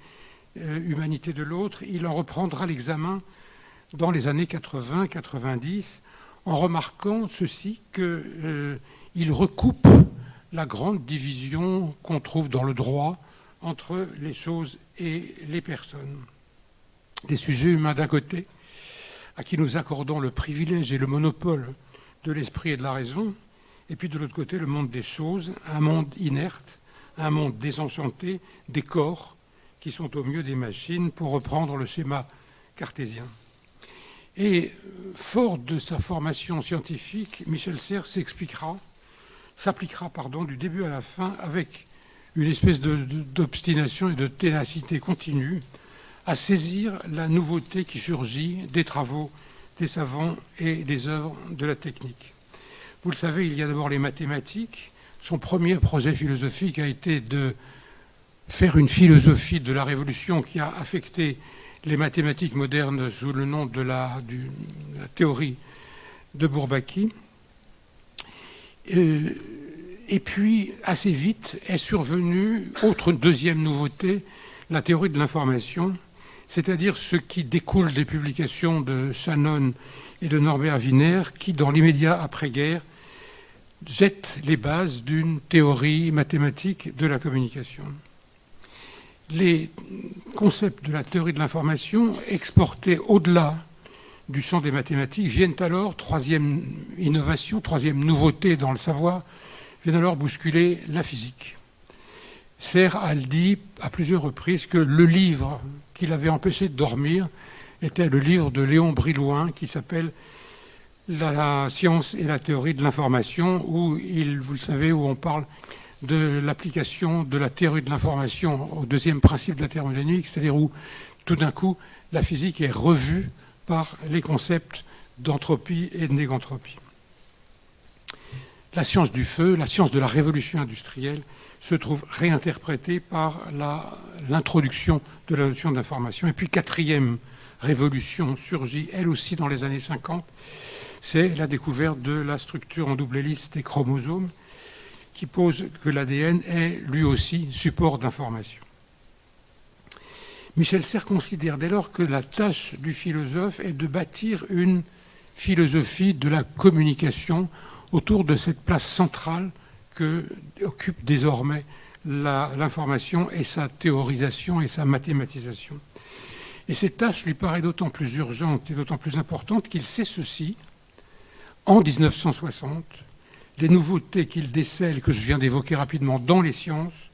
humanité de l'autre, il en reprendra l'examen dans les années 80-90, en remarquant ceci, qu'il recoupe la grande division qu'on trouve dans le droit entre les choses et les personnes. Les sujets humains d'un côté, à qui nous accordons le privilège et le monopole de l'esprit et de la raison, et puis de l'autre côté, le monde des choses, un monde inerte, un monde désenchanté, des corps qui sont au mieux des machines, pour reprendre le schéma cartésien. Et fort de sa formation scientifique, Michel Serres s'appliquera du début à la fin avec une espèce d'obstination et de ténacité continue à saisir la nouveauté qui surgit des travaux des savants et des œuvres de la technique. Vous le savez, il y a d'abord les mathématiques. Son premier projet philosophique a été de faire une philosophie de la révolution qui a affecté les mathématiques modernes sous le nom de la théorie de Bourbaki. Et puis, assez vite, est survenue, autre deuxième nouveauté, la théorie de l'information, c'est-à-dire ce qui découle des publications de Shannon et de Norbert Wiener, qui, dans l'immédiat après-guerre, jettent les bases d'une théorie mathématique de la communication. Les concepts de la théorie de l'information, exportés au-delà du champ des mathématiques, viennent alors, troisième innovation, troisième nouveauté dans le savoir, viennent alors bousculer la physique. Serre a dit à plusieurs reprises que le livre qui l'avait empêché de dormir était le livre de Léon Brillouin qui s'appelle « La science et la théorie de l'information » où, vous le savez, où on parle de l'application de la théorie de l'information au deuxième principe de la thermodynamique, c'est-à-dire où tout d'un coup la physique est revue par les concepts d'entropie et de négantropie. La science du feu, la science de la révolution industrielle, se trouve réinterprétée par l'introduction de la notion d'information. Et puis, quatrième révolution surgit, elle aussi dans les années 50, c'est la découverte de la structure en double hélice des chromosomes, qui pose que l'ADN est lui aussi support d'information. Michel Serres considère dès lors que la tâche du philosophe est de bâtir une philosophie de la communication autour de cette place centrale que occupe désormais l'information et sa théorisation et sa mathématisation. Et cette tâche lui paraît d'autant plus urgente et d'autant plus importante qu'il sait ceci. En 1960, les nouveautés qu'il décèle, que je viens d'évoquer rapidement dans les sciences,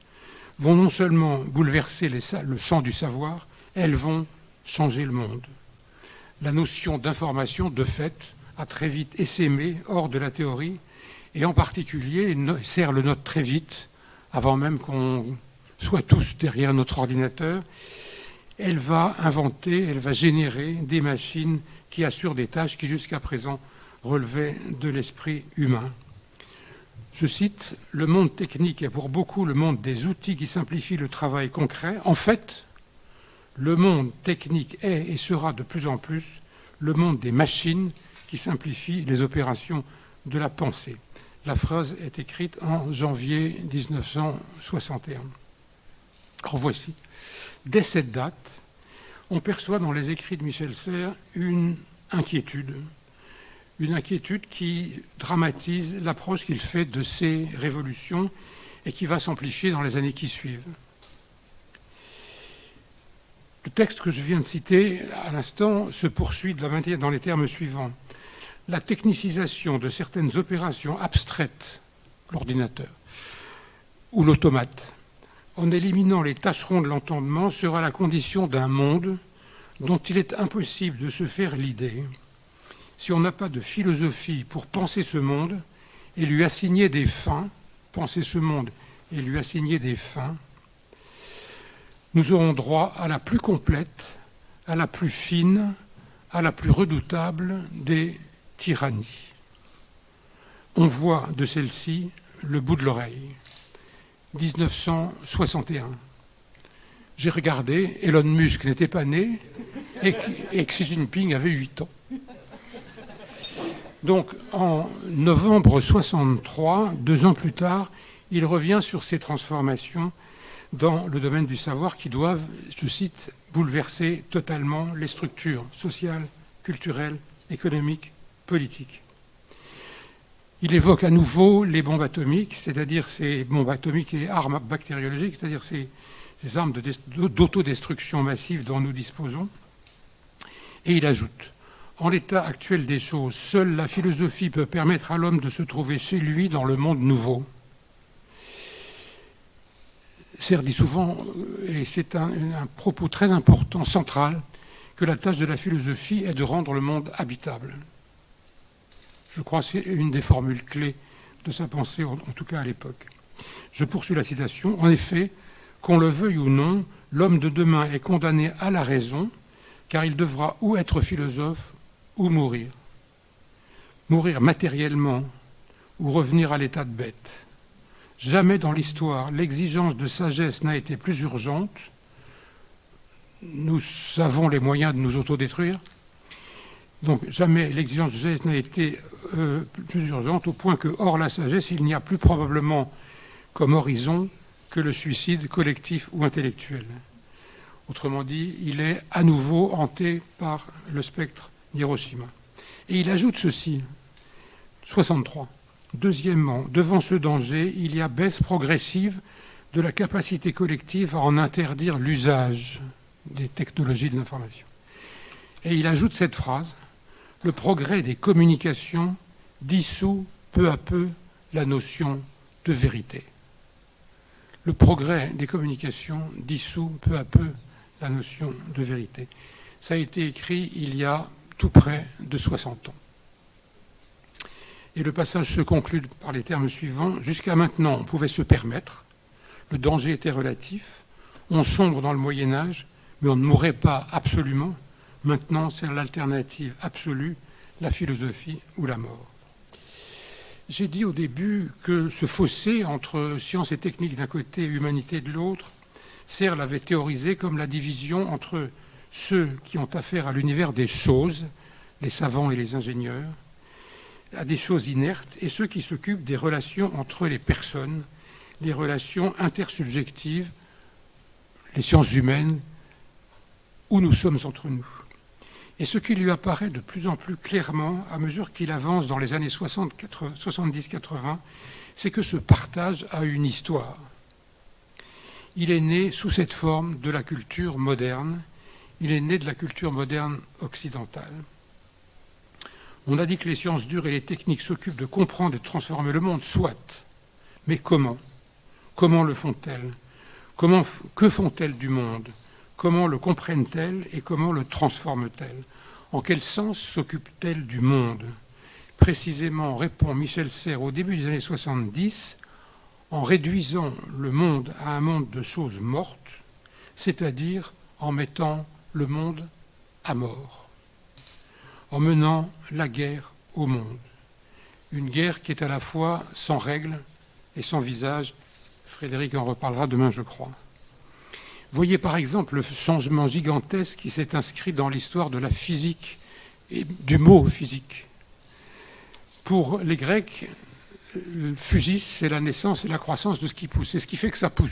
vont non seulement bouleverser le champ du savoir, elles vont changer le monde. La notion d'information, de fait, a très vite essaimé hors de la théorie, et en particulier, Serres le note très vite, avant même qu'on soit tous derrière notre ordinateur, elle va inventer, elle va générer des machines qui assurent des tâches qui jusqu'à présent relevaient de l'esprit humain. Je cite, « Le monde technique est pour beaucoup le monde des outils qui simplifient le travail concret. En fait, le monde technique est et sera de plus en plus le monde des machines qui simplifient les opérations de la pensée. » La phrase est écrite en janvier 1961. Alors voici, dès cette date, on perçoit dans les écrits de Michel Serres une inquiétude qui dramatise l'approche qu'il fait de ces révolutions et qui va s'amplifier dans les années qui suivent. Le texte que je viens de citer à l'instant se poursuit dans les termes suivants. La technicisation de certaines opérations abstraites, l'ordinateur ou l'automate, en éliminant les tâcherons de l'entendement, sera la condition d'un monde dont il est impossible de se faire l'idée si on n'a pas de philosophie pour penser ce monde et lui assigner des fins, penser ce monde et lui assigner des fins, nous aurons droit à la plus complète, à la plus fine, à la plus redoutable des tyrannies. On voit de celle-ci le bout de l'oreille. 1961. J'ai regardé, Elon Musk n'était pas né et Xi Jinping avait 8 ans. Donc, en novembre 63, 2 ans plus tard, il revient sur ces transformations dans le domaine du savoir qui doivent, je cite, bouleverser totalement les structures sociales, culturelles, économiques, politiques. Il évoque à nouveau les bombes atomiques, c'est-à-dire ces bombes atomiques et armes bactériologiques, c'est-à-dire ces armes d'autodestruction massive dont nous disposons. Et il ajoute, en l'état actuel des choses, seule la philosophie peut permettre à l'homme de se trouver chez lui dans le monde nouveau. Serres dit souvent, et c'est un propos très important, central, que la tâche de la philosophie est de rendre le monde habitable. Je crois que c'est une des formules clés de sa pensée, en tout cas à l'époque. Je poursuis la citation. En effet, qu'on le veuille ou non, l'homme de demain est condamné à la raison, car il devra ou être philosophe ou mourir. Mourir matériellement ou revenir à l'état de bête. Jamais dans l'histoire, l'exigence de sagesse n'a été plus urgente. Nous avons les moyens de nous autodétruire. Donc jamais l'exigence de sagesse n'a été plus urgente, au point que, hors la sagesse, il n'y a plus probablement comme horizon que le suicide collectif ou intellectuel. Autrement dit, il est à nouveau hanté par le spectre d'Hiroshima. Et il ajoute ceci, 63. Deuxièmement, devant ce danger, il y a baisse progressive de la capacité collective à en interdire l'usage des technologies de l'information. Et il ajoute cette phrase, le progrès des communications dissout peu à peu la notion de vérité. Le progrès des communications dissout peu à peu la notion de vérité. Ça a été écrit il y a tout près de 60 ans. Et le passage se conclut par les termes suivants. Jusqu'à maintenant, on pouvait se permettre, le danger était relatif, on sombre dans le Moyen-Âge, mais on ne mourrait pas absolument. Maintenant, c'est l'alternative absolue, la philosophie ou la mort. J'ai dit au début que ce fossé entre sciences et techniques d'un côté et humanité de l'autre, Searle avait théorisé comme la division entre ceux qui ont affaire à l'univers des choses, les savants et les ingénieurs, à des choses inertes, et ceux qui s'occupent des relations entre les personnes, les relations intersubjectives, les sciences humaines, où nous sommes entre nous. Et ce qui lui apparaît de plus en plus clairement à mesure qu'il avance dans les années 70-80, c'est que ce partage a une histoire. Il est né sous cette forme de la culture moderne, il est né de la culture moderne occidentale. On a dit que les sciences dures et les techniques s'occupent de comprendre et de transformer le monde, soit. Mais comment? Comment le font-elles? Que font-elles du monde? Comment le comprennent-elles et comment le transforment-elles? En quel sens s'occupent-elles du monde? Précisément, répond Michel Serres au début des années 70, en réduisant le monde à un monde de choses mortes, c'est-à-dire en mettant le monde à mort, en menant la guerre au monde. Une guerre qui est à la fois sans règles et sans visage. Frédéric en reparlera demain, je crois. Voyez par exemple le changement gigantesque qui s'est inscrit dans l'histoire de la physique et du mot physique. Pour les Grecs, physis, c'est la naissance et la croissance de ce qui pousse. C'est ce qui fait que ça pousse.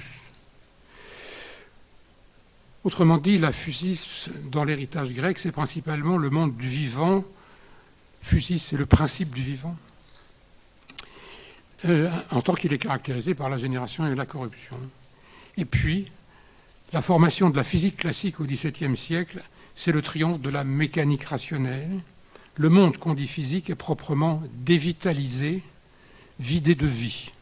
Autrement dit, la physis, dans l'héritage grec, c'est principalement le monde du vivant. Physis, c'est le principe du vivant, en tant qu'il est caractérisé par la génération et la corruption. Et puis, la formation de la physique classique au XVIIe siècle, c'est le triomphe de la mécanique rationnelle. Le monde qu'on dit physique est proprement dévitalisé, vidé de vie.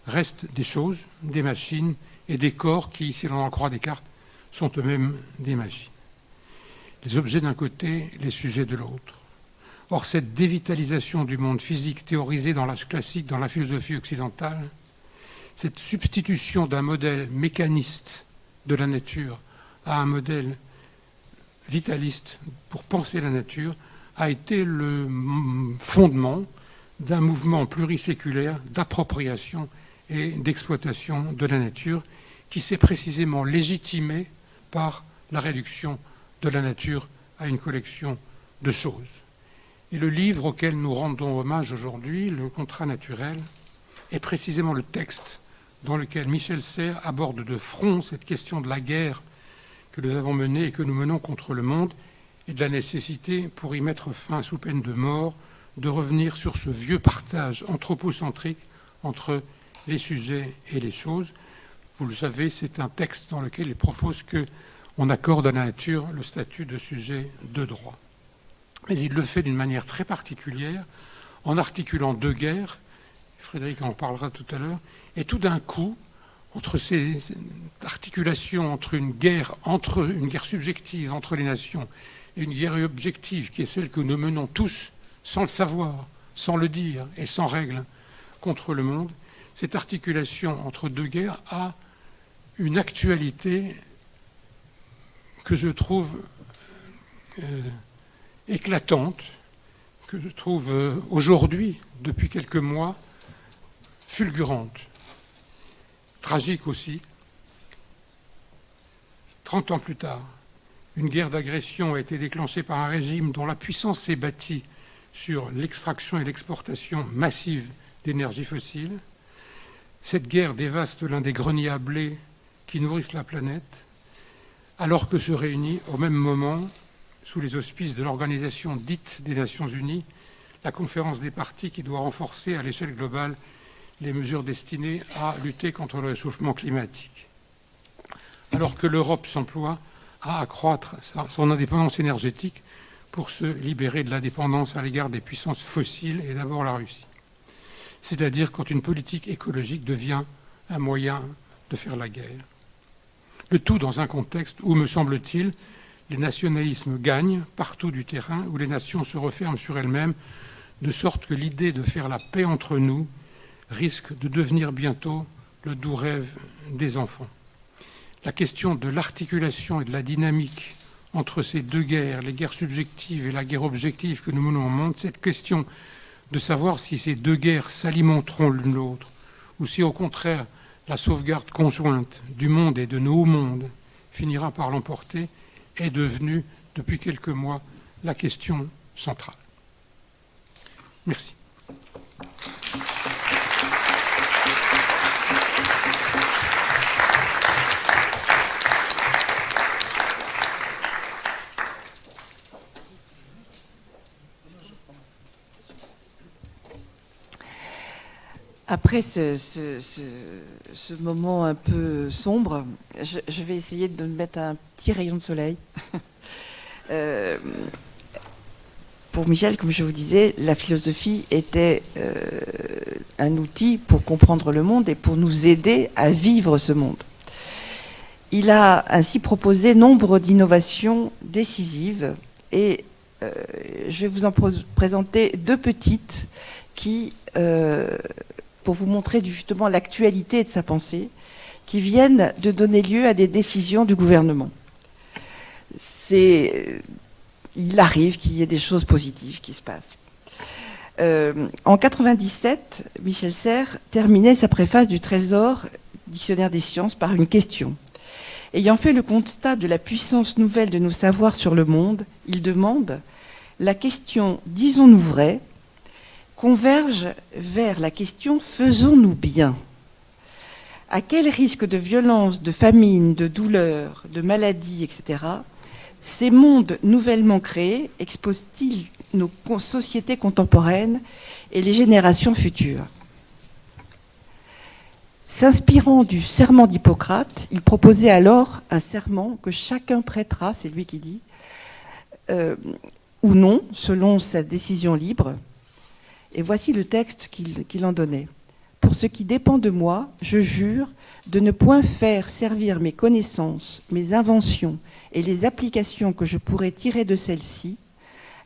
Restent des choses, des machines et des corps qui, si l'on en croit Descartes, sont eux-mêmes des machines. Les objets d'un côté, les sujets de l'autre. Or, cette dévitalisation du monde physique théorisée dans l'âge classique, dans la philosophie occidentale, cette substitution d'un modèle mécaniste de la nature à un modèle vitaliste pour penser la nature, a été le fondement d'un mouvement pluriséculaire d'appropriation et d'exploitation de la nature qui s'est précisément légitimé par la réduction de la nature à une collection de choses. Et le livre auquel nous rendons hommage aujourd'hui, Le contrat naturel, est précisément le texte dans lequel Michel Serres aborde de front cette question de la guerre que nous avons menée et que nous menons contre le monde, et de la nécessité, pour y mettre fin sous peine de mort, de revenir sur ce vieux partage anthropocentrique entre les sujets et les choses. Vous le savez, c'est un texte dans lequel il propose qu'on accorde à la nature le statut de sujet de droit. Mais il le fait d'une manière très particulière, en articulant deux guerres, Frédéric en parlera tout à l'heure, et tout d'un coup, entre ces articulations entre une guerre subjective entre les nations et une guerre objective qui est celle que nous menons tous sans le savoir, sans le dire et sans règle contre le monde, cette articulation entre deux guerres a une actualité que je trouve éclatante, que je trouve aujourd'hui, depuis quelques mois, fulgurante, tragique aussi. 30 ans plus tard, une guerre d'agression a été déclenchée par un régime dont la puissance s'est bâtie sur l'extraction et l'exportation massive d'énergie fossile. Cette guerre dévaste l'un des greniers à blé qui nourrissent la planète. alors que se réunit au même moment, sous les auspices de l'organisation dite des Nations Unies, la conférence des parties qui doit renforcer à l'échelle globale les mesures destinées à lutter contre le réchauffement climatique. Alors que l'Europe s'emploie à accroître son indépendance énergétique pour se libérer de la dépendance à l'égard des puissances fossiles, et d'abord la Russie. C'est-à-dire quand une politique écologique devient un moyen de faire la guerre. Le tout dans un contexte où, me semble-t-il, les nationalismes gagnent partout du terrain, où les nations se referment sur elles-mêmes, de sorte que l'idée de faire la paix entre nous risque de devenir bientôt le doux rêve des enfants. La question de l'articulation et de la dynamique entre ces deux guerres, les guerres subjectives et la guerre objective que nous menons au monde, cette question de savoir si ces deux guerres s'alimenteront l'une l'autre, ou si au contraire la sauvegarde conjointe du monde et de nos mondes finira par l'emporter, est devenue depuis quelques mois la question centrale. Merci. Après ce moment un peu sombre, je vais essayer de mettre un petit rayon de soleil. Pour Michel, comme je vous disais, la philosophie était un outil pour comprendre le monde et pour nous aider à vivre ce monde. Il a ainsi proposé nombre d'innovations décisives et je vais vous en présenter deux petites qui... pour vous montrer justement l'actualité de sa pensée, qui viennent de donner lieu à des décisions du gouvernement. Il arrive qu'il y ait des choses positives qui se passent. En 1997, Michel Serres terminait sa préface du Trésor, dictionnaire des sciences, par une question. Ayant fait le constat de la puissance nouvelle de nos savoirs sur le monde, il demande « La question « disons-nous vrai ?» converge vers la question « faisons-nous bien ?» À quel risque de violence, de famine, de douleur, de maladie, etc. ces mondes nouvellement créés exposent-ils nos sociétés contemporaines et les générations futures? S'inspirant du serment d'Hippocrate, il proposait alors un serment que chacun prêtera, c'est lui qui dit, ou non, selon sa décision libre. Et voici le texte qu'il en donnait. « Pour ce qui dépend de moi, je jure de ne point faire servir mes connaissances, mes inventions et les applications que je pourrais tirer de celles-ci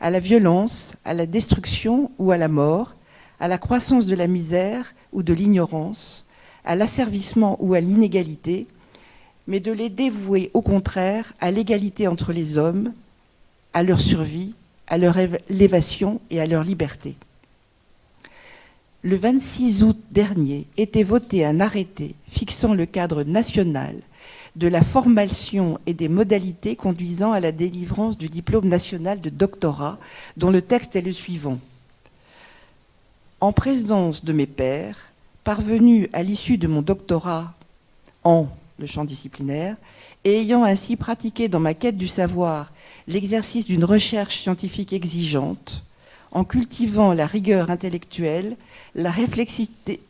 à la violence, à la destruction ou à la mort, à la croissance de la misère ou de l'ignorance, à l'asservissement ou à l'inégalité, mais de les dévouer au contraire à l'égalité entre les hommes, à leur survie, à leur élévation et à leur liberté. » Le 26 août dernier était voté un arrêté fixant le cadre national de la formation et des modalités conduisant à la délivrance du diplôme national de doctorat, dont le texte est le suivant. En présence de mes pairs, parvenus à l'issue de mon doctorat en le champ disciplinaire, et ayant ainsi pratiqué dans ma quête du savoir l'exercice d'une recherche scientifique exigeante, en cultivant la rigueur intellectuelle, la réflexivité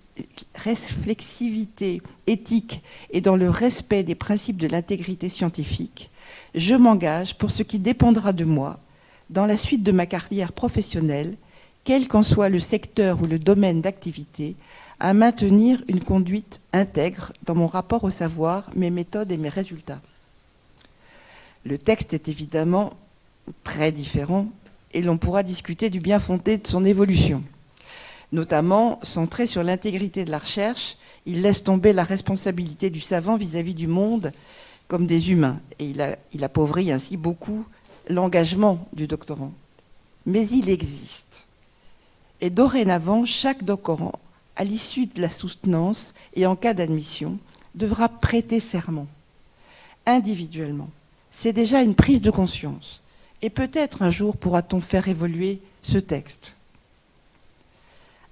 éthique et dans le respect des principes de l'intégrité scientifique, je m'engage, pour ce qui dépendra de moi, dans la suite de ma carrière professionnelle, quel qu'en soit le secteur ou le domaine d'activité, à maintenir une conduite intègre dans mon rapport au savoir, mes méthodes et mes résultats. Le texte est évidemment très différent et l'on pourra discuter du bien fondé de son évolution. Notamment, centré sur l'intégrité de la recherche, il laisse tomber la responsabilité du savant vis-à-vis du monde comme des humains. Et il appauvrit ainsi beaucoup l'engagement du doctorant. Mais il existe. Et dorénavant, chaque doctorant, à l'issue de la soutenance et en cas d'admission, devra prêter serment, individuellement. C'est déjà une prise de conscience. Et peut-être un jour pourra-t-on faire évoluer ce texte.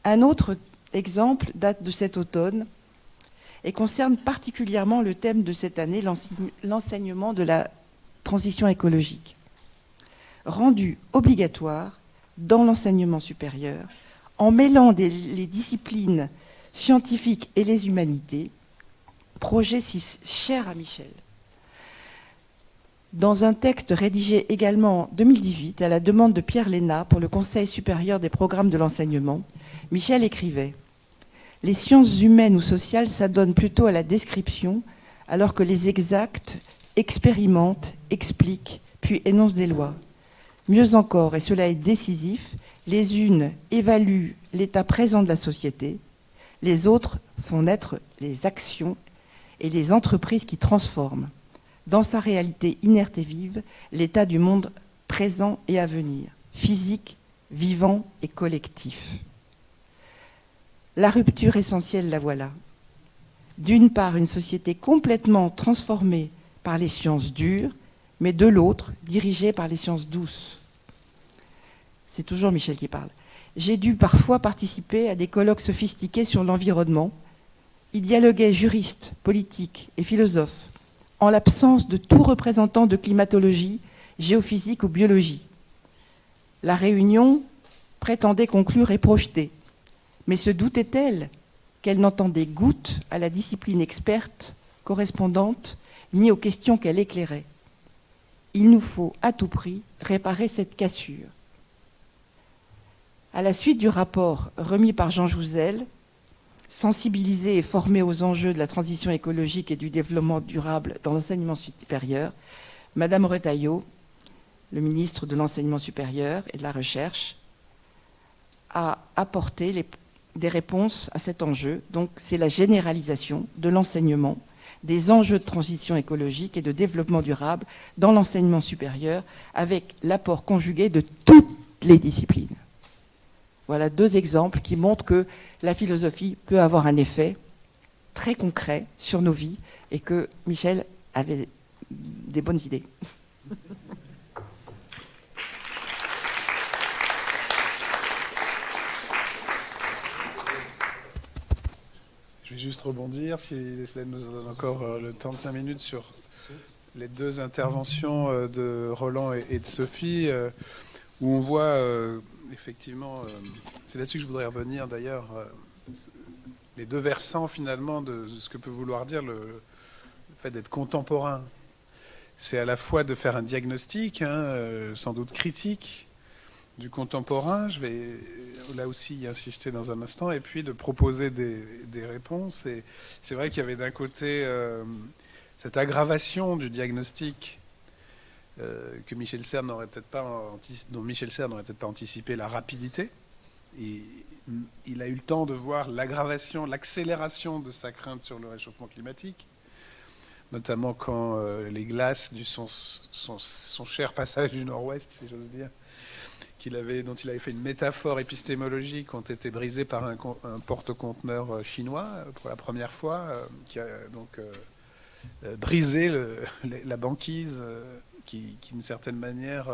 Un autre exemple date de cet automne et concerne particulièrement le thème de cette année, l'enseignement de la transition écologique, rendue obligatoire dans l'enseignement supérieur, en mêlant les disciplines scientifiques et les humanités, projet si cher à Michel. Dans un texte rédigé également en 2018 à la demande de Pierre Lénat pour le Conseil supérieur des programmes de l'enseignement, Michel écrivait « Les sciences humaines ou sociales s'adonnent plutôt à la description, alors que les exactes expérimentent, expliquent, puis énoncent des lois. Mieux encore, et cela est décisif, les unes évaluent l'état présent de la société, les autres font naître les actions et les entreprises qui transforment, dans sa réalité inerte et vive, l'état du monde présent et à venir, physique, vivant et collectif. La rupture essentielle, la voilà. D'une part, une société complètement transformée par les sciences dures, mais de l'autre, dirigée par les sciences douces. C'est toujours Michel qui parle. J'ai dû parfois participer à des colloques sophistiqués sur l'environnement. Y dialoguaient juristes, politiques et philosophes, en l'absence de tout représentant de climatologie, géophysique ou biologie. La réunion prétendait conclure et projeter, mais se doutait-elle qu'elle n'entendait goutte à la discipline experte correspondante, ni aux questions qu'elle éclairait. Il nous faut à tout prix réparer cette cassure. À la suite du rapport remis par Jean Jouzel, sensibilisé et formé aux enjeux de la transition écologique et du développement durable dans l'enseignement supérieur, Madame Retailleau, le ministre de l'Enseignement supérieur et de la Recherche, a apporté des réponses à cet enjeu. Donc c'est la généralisation de l'enseignement des enjeux de transition écologique et de développement durable dans l'enseignement supérieur avec l'apport conjugué de toutes les disciplines. Voilà 2 exemples qui montrent que la philosophie peut avoir un effet très concret sur nos vies et que Michel avait des bonnes idées. Je vais juste rebondir, si Leslie nous donne encore le temps de 5 minutes sur les 2 interventions de Roland et de Sophie, où on voit effectivement, c'est là-dessus que je voudrais revenir d'ailleurs, les 2 versants finalement de ce que peut vouloir dire le fait d'être contemporain. C'est à la fois de faire un diagnostic, sans doute critique, du contemporain, je vais là aussi y insister dans un instant, et puis de proposer des réponses. Et c'est vrai qu'il y avait d'un côté cette aggravation du diagnostic que Michel Serres n'aurait peut-être pas dont Michel Serres n'aurait peut-être pas anticipé la rapidité. Et il a eu le temps de voir l'aggravation, l'accélération de sa crainte sur le réchauffement climatique, notamment quand les glaces du son cher passage du Nord-Ouest, si j'ose dire, dont il avait fait une métaphore épistémologique, ont été brisées par un porte-conteneur chinois pour la première fois, qui a donc brisé la banquise qui d'une certaine manière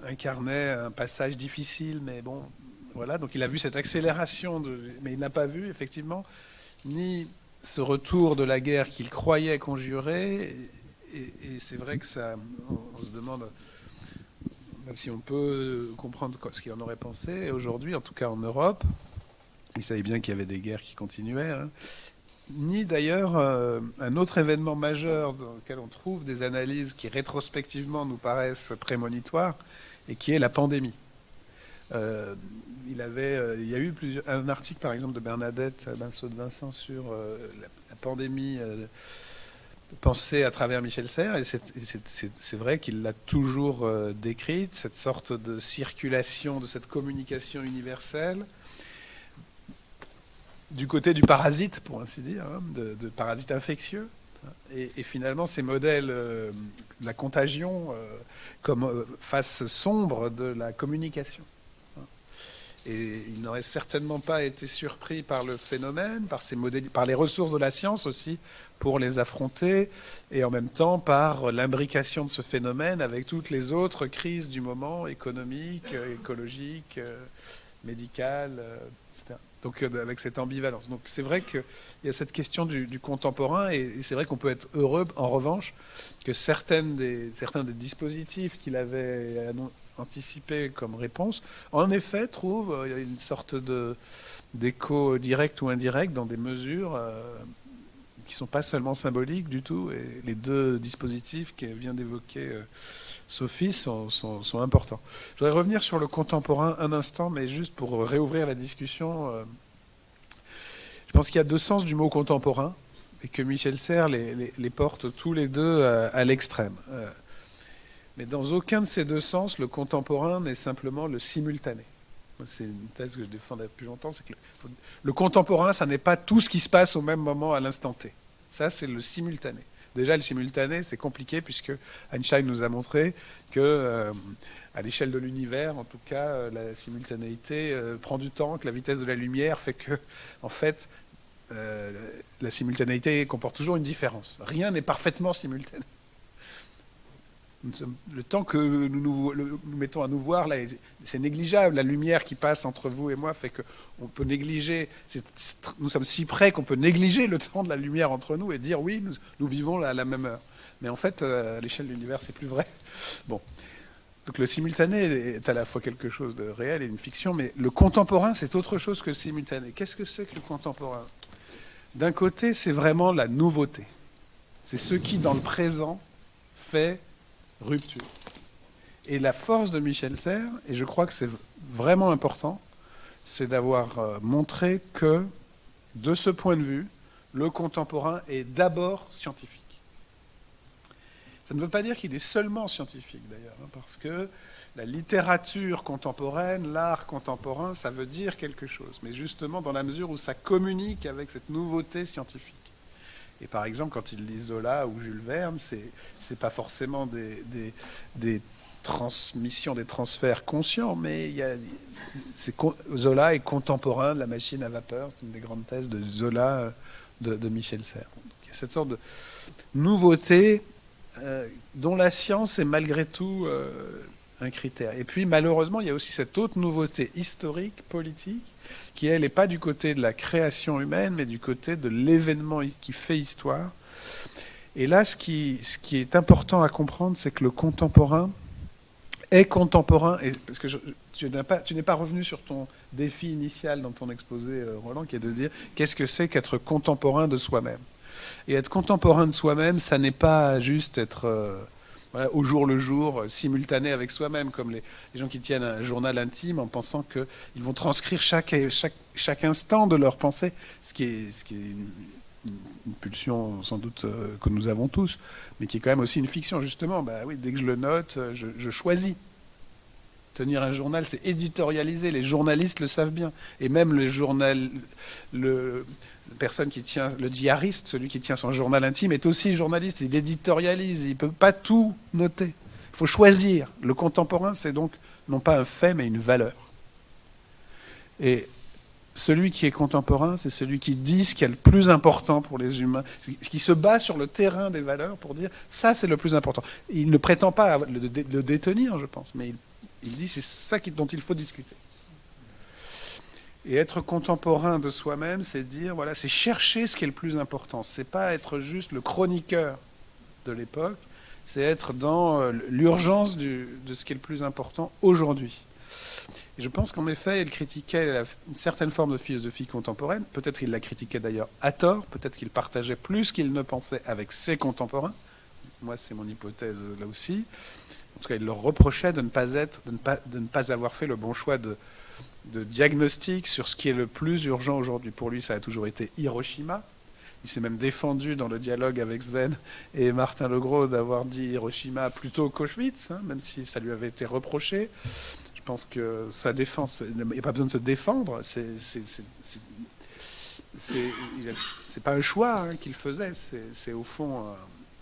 incarnait un passage difficile, mais bon, voilà. Donc il a vu cette accélération, mais il n'a pas vu effectivement ni ce retour de la guerre qu'il croyait conjurer, et c'est vrai que ça, on se demande, même si on peut comprendre ce qu'il en aurait pensé, aujourd'hui, en tout cas en Europe, il savait bien qu'il y avait des guerres qui continuaient, ni d'ailleurs un autre événement majeur dans lequel on trouve des analyses qui rétrospectivement nous paraissent prémonitoires, et qui est la pandémie. Il y a eu un article par exemple de Bernadette Binsaud de Vincent sur la pandémie pensée à travers Michel Serres, et c'est vrai qu'il l'a toujours décrite, cette sorte de circulation, de cette communication universelle, du côté du parasite, pour ainsi dire, de parasite infectieux. Et finalement, ces modèles de la contagion comme face sombre de la communication. Et il n'aurait certainement pas été surpris par le phénomène, par ces modèles, par les ressources de la science aussi, pour les affronter, et en même temps par l'imbrication de ce phénomène avec toutes les autres crises du moment, économiques, écologiques, médicales, etc. Donc avec cette ambivalence. Donc c'est vrai qu'il y a cette question du contemporain, et c'est vrai qu'on peut être heureux, en revanche, que certains des dispositifs qu'il avait anticipés comme réponse, en effet, trouvent une sorte d'écho direct ou indirect dans des mesures qui ne sont pas seulement symboliques du tout. Et les deux dispositifs qu'elle vient d'évoquer Sophie sont importants. Je voudrais revenir sur le contemporain un instant, mais juste pour réouvrir la discussion. Je pense qu'il y a deux sens du mot contemporain, et que Michel Serres les porte tous les deux à l'extrême. Mais dans aucun de ces deux sens, le contemporain n'est simplement le simultané. C'est une thèse que je défends depuis longtemps, c'est que le contemporain, ça n'est pas tout ce qui se passe au même moment à l'instant T. Ça, c'est le simultané. Déjà, le simultané, c'est compliqué, puisque Einstein nous a montré que, à l'échelle de l'univers, en tout cas, la simultanéité prend du temps, que la vitesse de la lumière fait que, en fait, la simultanéité comporte toujours une différence. Rien n'est parfaitement simultané. Le temps que nous mettons à nous voir, là, c'est négligeable. La lumière qui passe entre vous et moi fait qu'on peut négliger. Nous sommes si près qu'on peut négliger le temps de la lumière entre nous et dire oui, nous vivons à la même heure. Mais en fait, à l'échelle de l'univers, c'est plus vrai. Bon. Donc le simultané est à la fois quelque chose de réel et une fiction, mais le contemporain, c'est autre chose que le simultané. Qu'est-ce que c'est que le contemporain ? D'un côté, c'est vraiment la nouveauté. C'est ce qui, dans le présent, fait rupture. Et la force de Michel Serres, et je crois que c'est vraiment important, c'est d'avoir montré que, de ce point de vue, le contemporain est d'abord scientifique. Ça ne veut pas dire qu'il est seulement scientifique, d'ailleurs, parce que la littérature contemporaine, l'art contemporain, ça veut dire quelque chose, mais justement dans la mesure où ça communique avec cette nouveauté scientifique. Et par exemple, quand il lit Zola ou Jules Verne, c'est pas forcément des transmissions, des transferts conscients, mais Zola est contemporain de la machine à vapeur. C'est une des grandes thèses de Zola, de Michel Serres. Donc, il y a cette sorte de nouveauté dont la science est malgré tout un critère. Et puis, malheureusement, il y a aussi cette autre nouveauté historique, politique, qui, elle, n'est pas du côté de la création humaine, mais du côté de l'événement qui fait histoire. Et là, ce qui est important à comprendre, c'est que le contemporain est contemporain, et parce que tu n'es pas revenu sur ton défi initial dans ton exposé, Roland, qui est de dire qu'est-ce que c'est qu'être contemporain de soi-même. Et être contemporain de soi-même, ça n'est pas juste être au jour le jour, simultané avec soi-même, comme les gens qui tiennent un journal intime en pensant qu'ils vont transcrire chaque instant de leur pensée, ce qui est une pulsion sans doute que nous avons tous, mais qui est quand même aussi une fiction, justement. Oui, dès que je le note, je choisis. Tenir un journal, c'est éditorialiser. Les journalistes le savent bien. Et même la personne qui tient, le diariste, celui qui tient son journal intime, est aussi journaliste. Il éditorialise, il ne peut pas tout noter. Il faut choisir. Le contemporain, c'est donc non pas un fait, mais une valeur. Et celui qui est contemporain, c'est celui qui dit ce qui est le plus important pour les humains, qui se bat sur le terrain des valeurs pour dire ça, c'est le plus important. Il ne prétend pas le détenir, je pense, mais il dit c'est ça dont il faut discuter. Et être contemporain de soi-même, c'est dire, voilà, c'est chercher ce qui est le plus important. C'est pas être juste le chroniqueur de l'époque, c'est être dans l'urgence de ce qui est le plus important aujourd'hui. Et je pense qu'en effet, il critiquait une certaine forme de philosophie contemporaine. Peut-être il la critiquait d'ailleurs à tort, peut-être qu'il partageait plus qu'il ne pensait avec ses contemporains. Moi, c'est mon hypothèse là aussi. En tout cas, il leur reprochait de ne pas avoir fait le bon choix de diagnostic sur ce qui est le plus urgent aujourd'hui. Pour lui, ça a toujours été Hiroshima. Il s'est même défendu dans le dialogue avec Sven et Martin Legros d'avoir dit Hiroshima plutôt qu'Auschwitz, même si ça lui avait été reproché. Je pense que sa défense, il n'y a pas besoin de se défendre. C'est pas un choix qu'il faisait. C'est au fond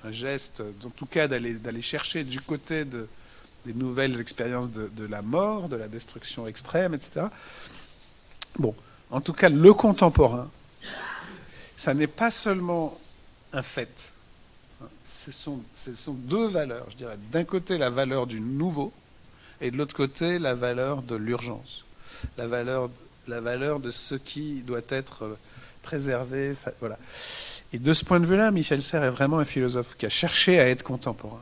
un geste, en tout cas d'aller chercher du côté des nouvelles expériences de la mort, de la destruction extrême, etc. Bon, en tout cas, le contemporain, ça n'est pas seulement un fait. Ce sont deux valeurs, je dirais. D'un côté, la valeur du nouveau, et de l'autre côté, la valeur de l'urgence. La valeur la valeur de ce qui doit être préservé. Voilà. Et de ce point de vue-là, Michel Serres est vraiment un philosophe qui a cherché à être contemporain,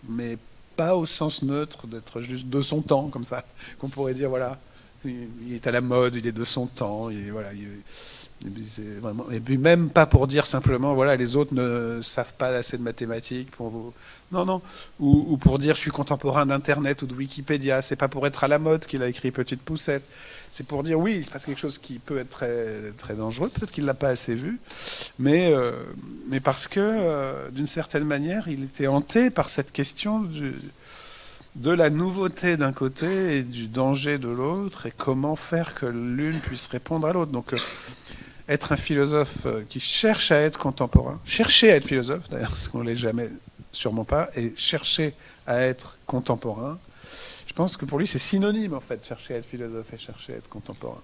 mais pas au sens neutre d'être juste de son temps, comme ça, qu'on pourrait dire, voilà, il est à la mode, il est de son temps, vraiment, et puis même pas pour dire simplement, voilà, les autres ne savent pas assez de mathématiques pour vous. Non, ou pour dire je suis contemporain d'Internet ou de Wikipédia. C'est pas pour être à la mode qu'il a écrit Petite Poussette. C'est pour dire oui, il se passe quelque chose qui peut être très, très dangereux. Peut-être qu'il l'a pas assez vu, mais parce que d'une certaine manière, il était hanté par cette question de la nouveauté d'un côté et du danger de l'autre, et comment faire que l'une puisse répondre à l'autre. Donc être un philosophe qui cherche à être contemporain, chercher à être philosophe d'ailleurs, parce qu'on ne l'est jamais, sûrement pas, et chercher à être contemporain, je pense que pour lui c'est synonyme en fait, chercher à être philosophe et chercher à être contemporain.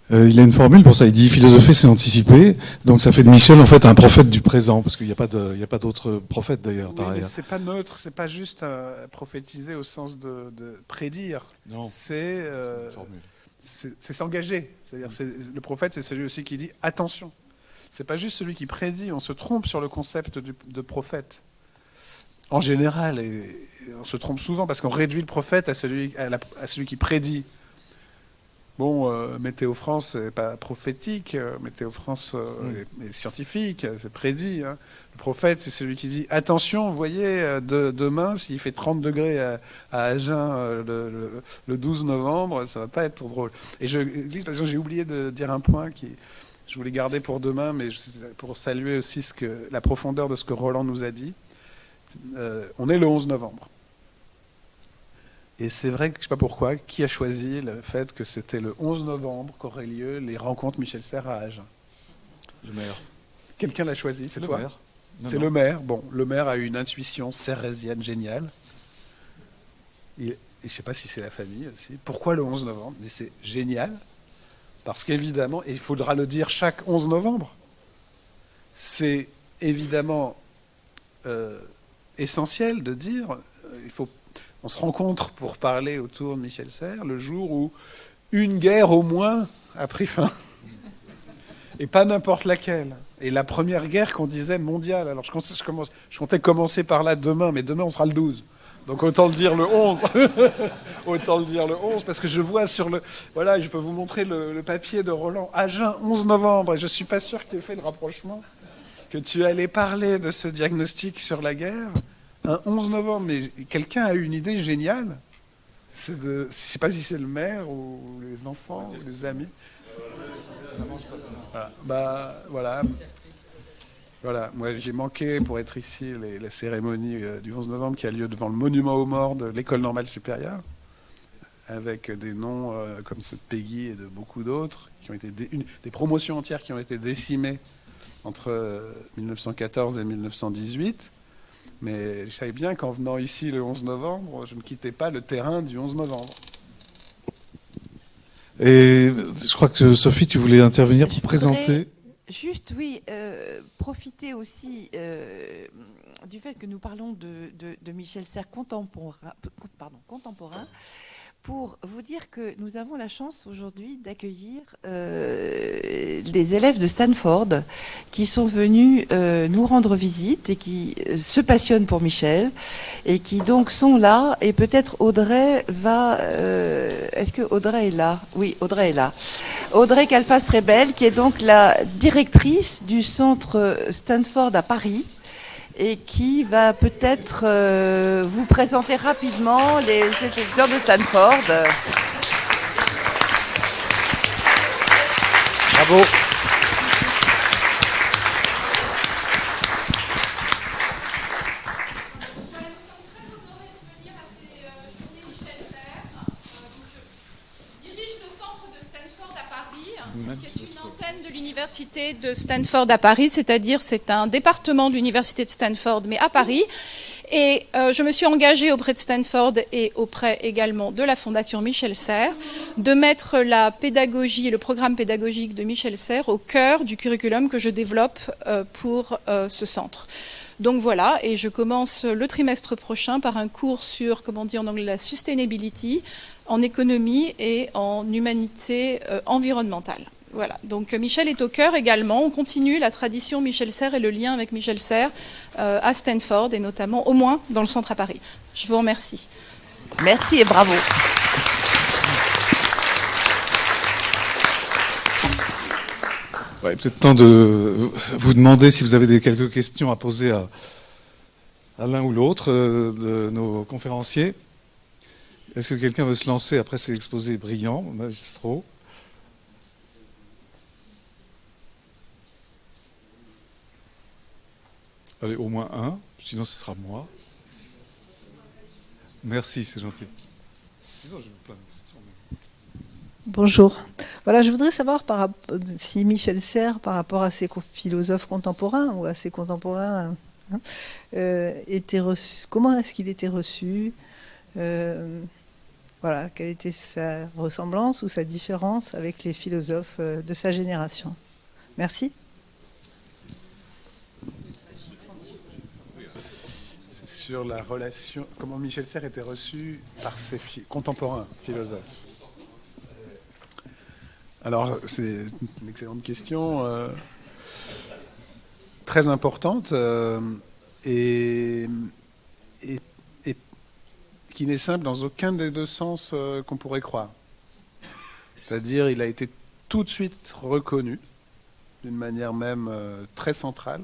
Il a une formule pour ça, il dit philosopher c'est anticiper, donc ça fait de Michel en fait un prophète du présent, parce qu'il n'y a pas d'autres prophètes d'ailleurs. Oui, mais c'est pas neutre, c'est pas juste prophétiser au sens de prédire. Non, c'est une formule. C'est s'engager. C'est-à-dire, le prophète, c'est celui aussi qui dit attention. C'est pas juste celui qui prédit. On se trompe sur le concept de prophète. En général, et on se trompe souvent parce qu'on réduit le prophète à celui qui prédit. Bon, Météo France n'est pas prophétique. Météo France est scientifique. C'est prédit. Hein. Le prophète, c'est celui qui dit attention, vous voyez, demain, s'il fait 30 degrés à Agen le 12 novembre, ça va pas être drôle. Et je glisse parce que j'ai oublié de dire un point qui je voulais garder pour demain, mais pour saluer aussi la profondeur de ce que Roland nous a dit. On est le 11 novembre. Et c'est vrai que je ne sais pas pourquoi, qui a choisi le fait que c'était le 11 novembre qu'auraient lieu les rencontres Michel Serres à Agen? Le maire. Quelqu'un l'a choisi, c'est toi? Maire. C'est le maire. Bon, le maire a eu une intuition serrésienne géniale. Et je ne sais pas si c'est la famille aussi. Pourquoi le 11 novembre? Mais c'est génial. Parce qu'évidemment, et il faudra le dire chaque 11 novembre, c'est évidemment essentiel de dire, on se rencontre pour parler autour de Michel Serres le jour où une guerre au moins a pris fin. Et pas n'importe laquelle. Et la première guerre qu'on disait mondiale. Alors je comptais commencer par là demain, mais demain on sera le 12. Donc autant le dire le 11. Autant le dire le 11, parce que je vois sur le... Voilà, je peux vous montrer le papier de Roland. Agen, 11 novembre. Et je ne suis pas sûr que tu aies fait le rapprochement, que tu allais parler de ce diagnostic sur la guerre. Un 11 novembre, mais quelqu'un a eu une idée géniale. Je ne sais pas si c'est le maire ou les enfants ou les amis. Ça mange pas. Voilà. Voilà. Moi, j'ai manqué pour être ici la cérémonie du 11 novembre qui a lieu devant le monument aux morts de l'École normale supérieure, avec des noms comme ceux de Peggy et de beaucoup d'autres, qui ont été des promotions entières qui ont été décimées entre 1914 et 1918. Mais je savais bien qu'en venant ici le 11 novembre, je ne quittais pas le terrain du 11 novembre. Et je crois que Sophie, tu voulais intervenir pour présenter. Juste, oui, profiter aussi du fait que nous parlons de Michel Serres contemporain, pour vous dire que nous avons la chance aujourd'hui d'accueillir des élèves de Stanford qui sont venus nous rendre visite et qui se passionnent pour Michel et qui donc sont là. Et peut-être Audrey va... Est-ce que Audrey est là? Oui, Audrey est là. Audrey Calfas-Rebel, qui est donc la directrice du centre Stanford à Paris, et qui va peut-être vous présenter rapidement les étudiants de Stanford. Bravo. Qui est une antenne de l'université de Stanford à Paris, c'est-à-dire c'est un département de l'université de Stanford, mais à Paris. Et je me suis engagée auprès de Stanford et auprès également de la Fondation Michel Serres de mettre la pédagogie et le programme pédagogique de Michel Serres au cœur du curriculum que je développe pour ce centre. Donc voilà, et je commence le trimestre prochain par un cours sur, comme on dit en anglais, la sustainability, en économie et en humanité environnementale. Voilà, donc Michel est au cœur également. On continue la tradition Michel Serres et le lien avec Michel Serres à Stanford et notamment au moins dans le centre à Paris. Je vous remercie. Merci et bravo. Ouais, peut-être temps de vous demander si vous avez quelques questions à poser à l'un ou l'autre de nos conférenciers. Est-ce que quelqu'un veut se lancer après ces exposés brillants, magistraux ? Allez, au moins un, sinon ce sera moi. Merci, c'est gentil. Sinon, j'ai plein de questions. Bonjour. Voilà, je voudrais savoir si Michel Serres, par rapport à ses philosophes contemporains ou à ses contemporains, était reçu. Comment est-ce qu'il était reçu ? Voilà, quelle était sa ressemblance ou sa différence avec les philosophes de sa génération ? Merci. Sur la relation, comment Michel Serres était reçu par ses contemporains philosophes. Alors, c'est une excellente question, très importante, et qui n'est simple dans aucun des deux sens qu'on pourrait croire. C'est-à-dire, il a été tout de suite reconnu, d'une manière même très centrale,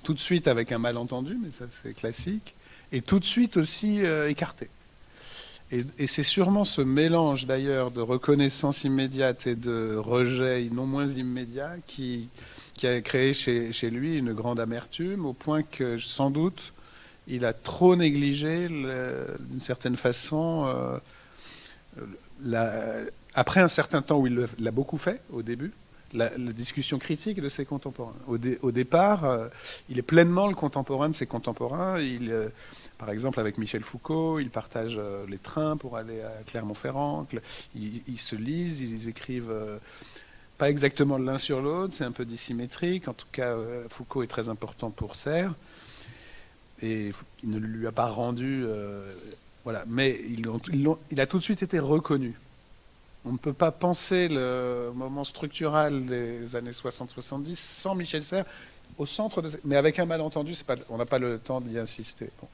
tout de suite avec un malentendu, mais ça c'est classique, et tout de suite aussi écarté. Et c'est sûrement ce mélange d'ailleurs de reconnaissance immédiate et de rejet non moins immédiat qui a créé chez lui une grande amertume, au point que sans doute il a trop négligé d'une certaine façon, après un certain temps où il l'a beaucoup fait au début, la discussion critique de ses contemporains. Au départ, il est pleinement le contemporain de ses contemporains. Par exemple, avec Michel Foucault, ils partagent les trains pour aller à Clermont-Ferrand. Ils se lisent, ils écrivent pas exactement l'un sur l'autre, c'est un peu dissymétrique. En tout cas, Foucault est très important pour Serres. Et il ne lui a pas rendu... voilà. Mais il a tout de suite été reconnu. On ne peut pas penser le moment structural des années 60-70 sans Michel Serres au centre de... Mais avec un malentendu, on n'a pas le temps d'y insister. Bon.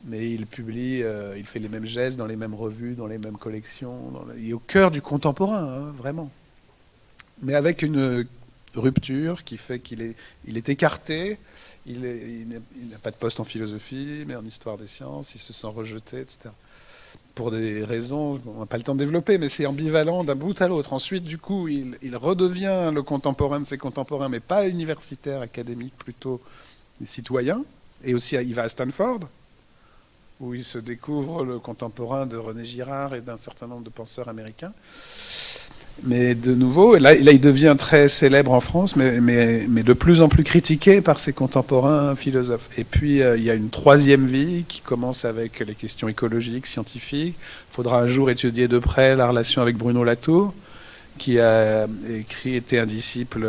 Mais il publie, il fait les mêmes gestes dans les mêmes revues, dans les mêmes collections. Il est au cœur du contemporain, hein, vraiment. Mais avec une rupture qui fait qu'il est écarté. Il n'a pas de poste en philosophie, mais en histoire des sciences. Il se sent rejeté, etc. Pour des raisons, on n'a pas le temps de développer, mais c'est ambivalent d'un bout à l'autre. Ensuite, du coup, il redevient le contemporain de ses contemporains, mais pas universitaire, académique, plutôt des citoyens. Et aussi, il va à Stanford, où il se découvre le contemporain de René Girard et d'un certain nombre de penseurs américains. Mais de nouveau, là, il devient très célèbre en France, mais de plus en plus critiqué par ses contemporains philosophes. Et puis, il y a une troisième vie qui commence avec les questions écologiques, scientifiques. Il faudra un jour étudier de près la relation avec Bruno Latour, qui a été un disciple,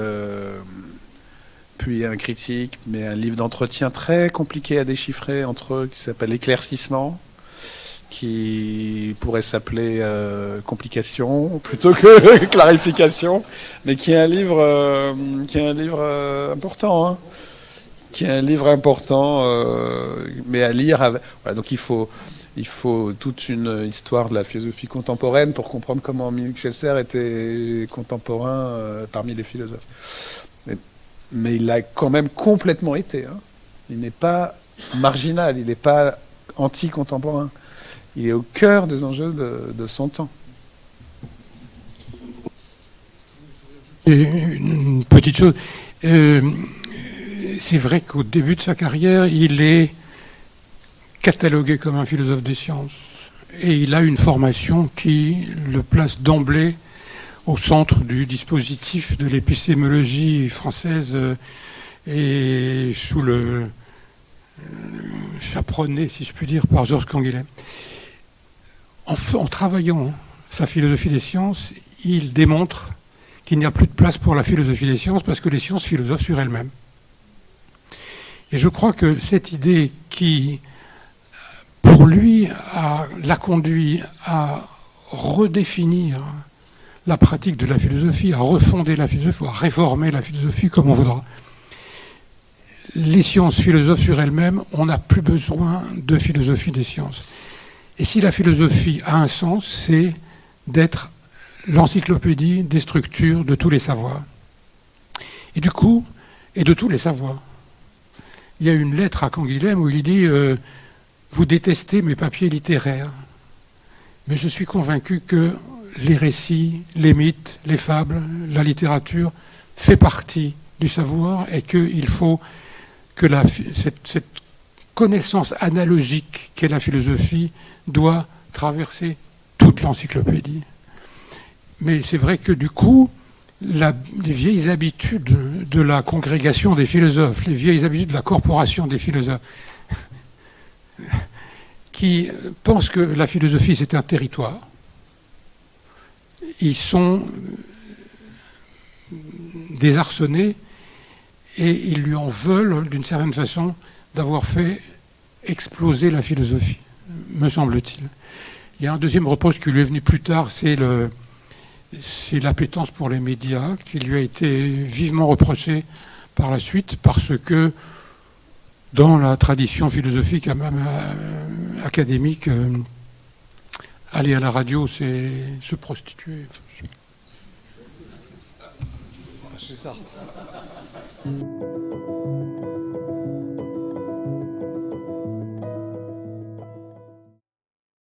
puis un critique, mais un livre d'entretien très compliqué à déchiffrer entre eux, qui s'appelle Éclaircissement, qui pourrait s'appeler Complication plutôt que Clarification, mais qui est un livre important, hein, qui est un livre important, mais à lire. Voilà, donc il faut toute une histoire de la philosophie contemporaine pour comprendre comment Michel Serres était contemporain parmi les philosophes. Mais il l'a quand même complètement été. Hein. Il n'est pas marginal, il n'est pas anti-contemporain. Il est au cœur des enjeux de son temps. Et une petite chose, c'est vrai qu'au début de sa carrière, il est catalogué comme un philosophe des sciences. Et il a une formation qui le place d'emblée au centre du dispositif de l'épistémologie française et sous le chaperonné, si je puis dire, par Georges Canguilhem. En travaillant sa philosophie des sciences, il démontre qu'il n'y a plus de place pour la philosophie des sciences parce que les sciences philosophent sur elles-mêmes. Et je crois que cette idée qui, pour lui, l'a conduit à redéfinir la pratique de la philosophie, à refonder la philosophie, ou à réformer la philosophie comme on voudra. Les sciences philosophes sur elles-mêmes, on n'a plus besoin de philosophie des sciences. Et si la philosophie a un sens, c'est d'être l'encyclopédie des structures de tous les savoirs. Et du coup, et de tous les savoirs. Il y a une lettre à Canguilhem où il dit vous détestez mes papiers littéraires, mais je suis convaincu que les récits, les mythes, les fables, la littérature fait partie du savoir et qu'il faut que cette connaissance analogique qu'est la philosophie doit traverser toute l'encyclopédie. Mais c'est vrai que du coup, les vieilles habitudes de la congrégation des philosophes, les vieilles habitudes de la corporation des philosophes, qui pensent que la philosophie c'est un territoire, ils sont désarçonnés et ils lui en veulent d'une certaine façon d'avoir fait exploser la philosophie, me semble-t-il. Il y a un deuxième reproche qui lui est venu plus tard, c'est l'appétence pour les médias, qui lui a été vivement reprochée par la suite, parce que dans la tradition philosophique, même académique, aller à la radio, c'est se prostituer. Chez Sartre.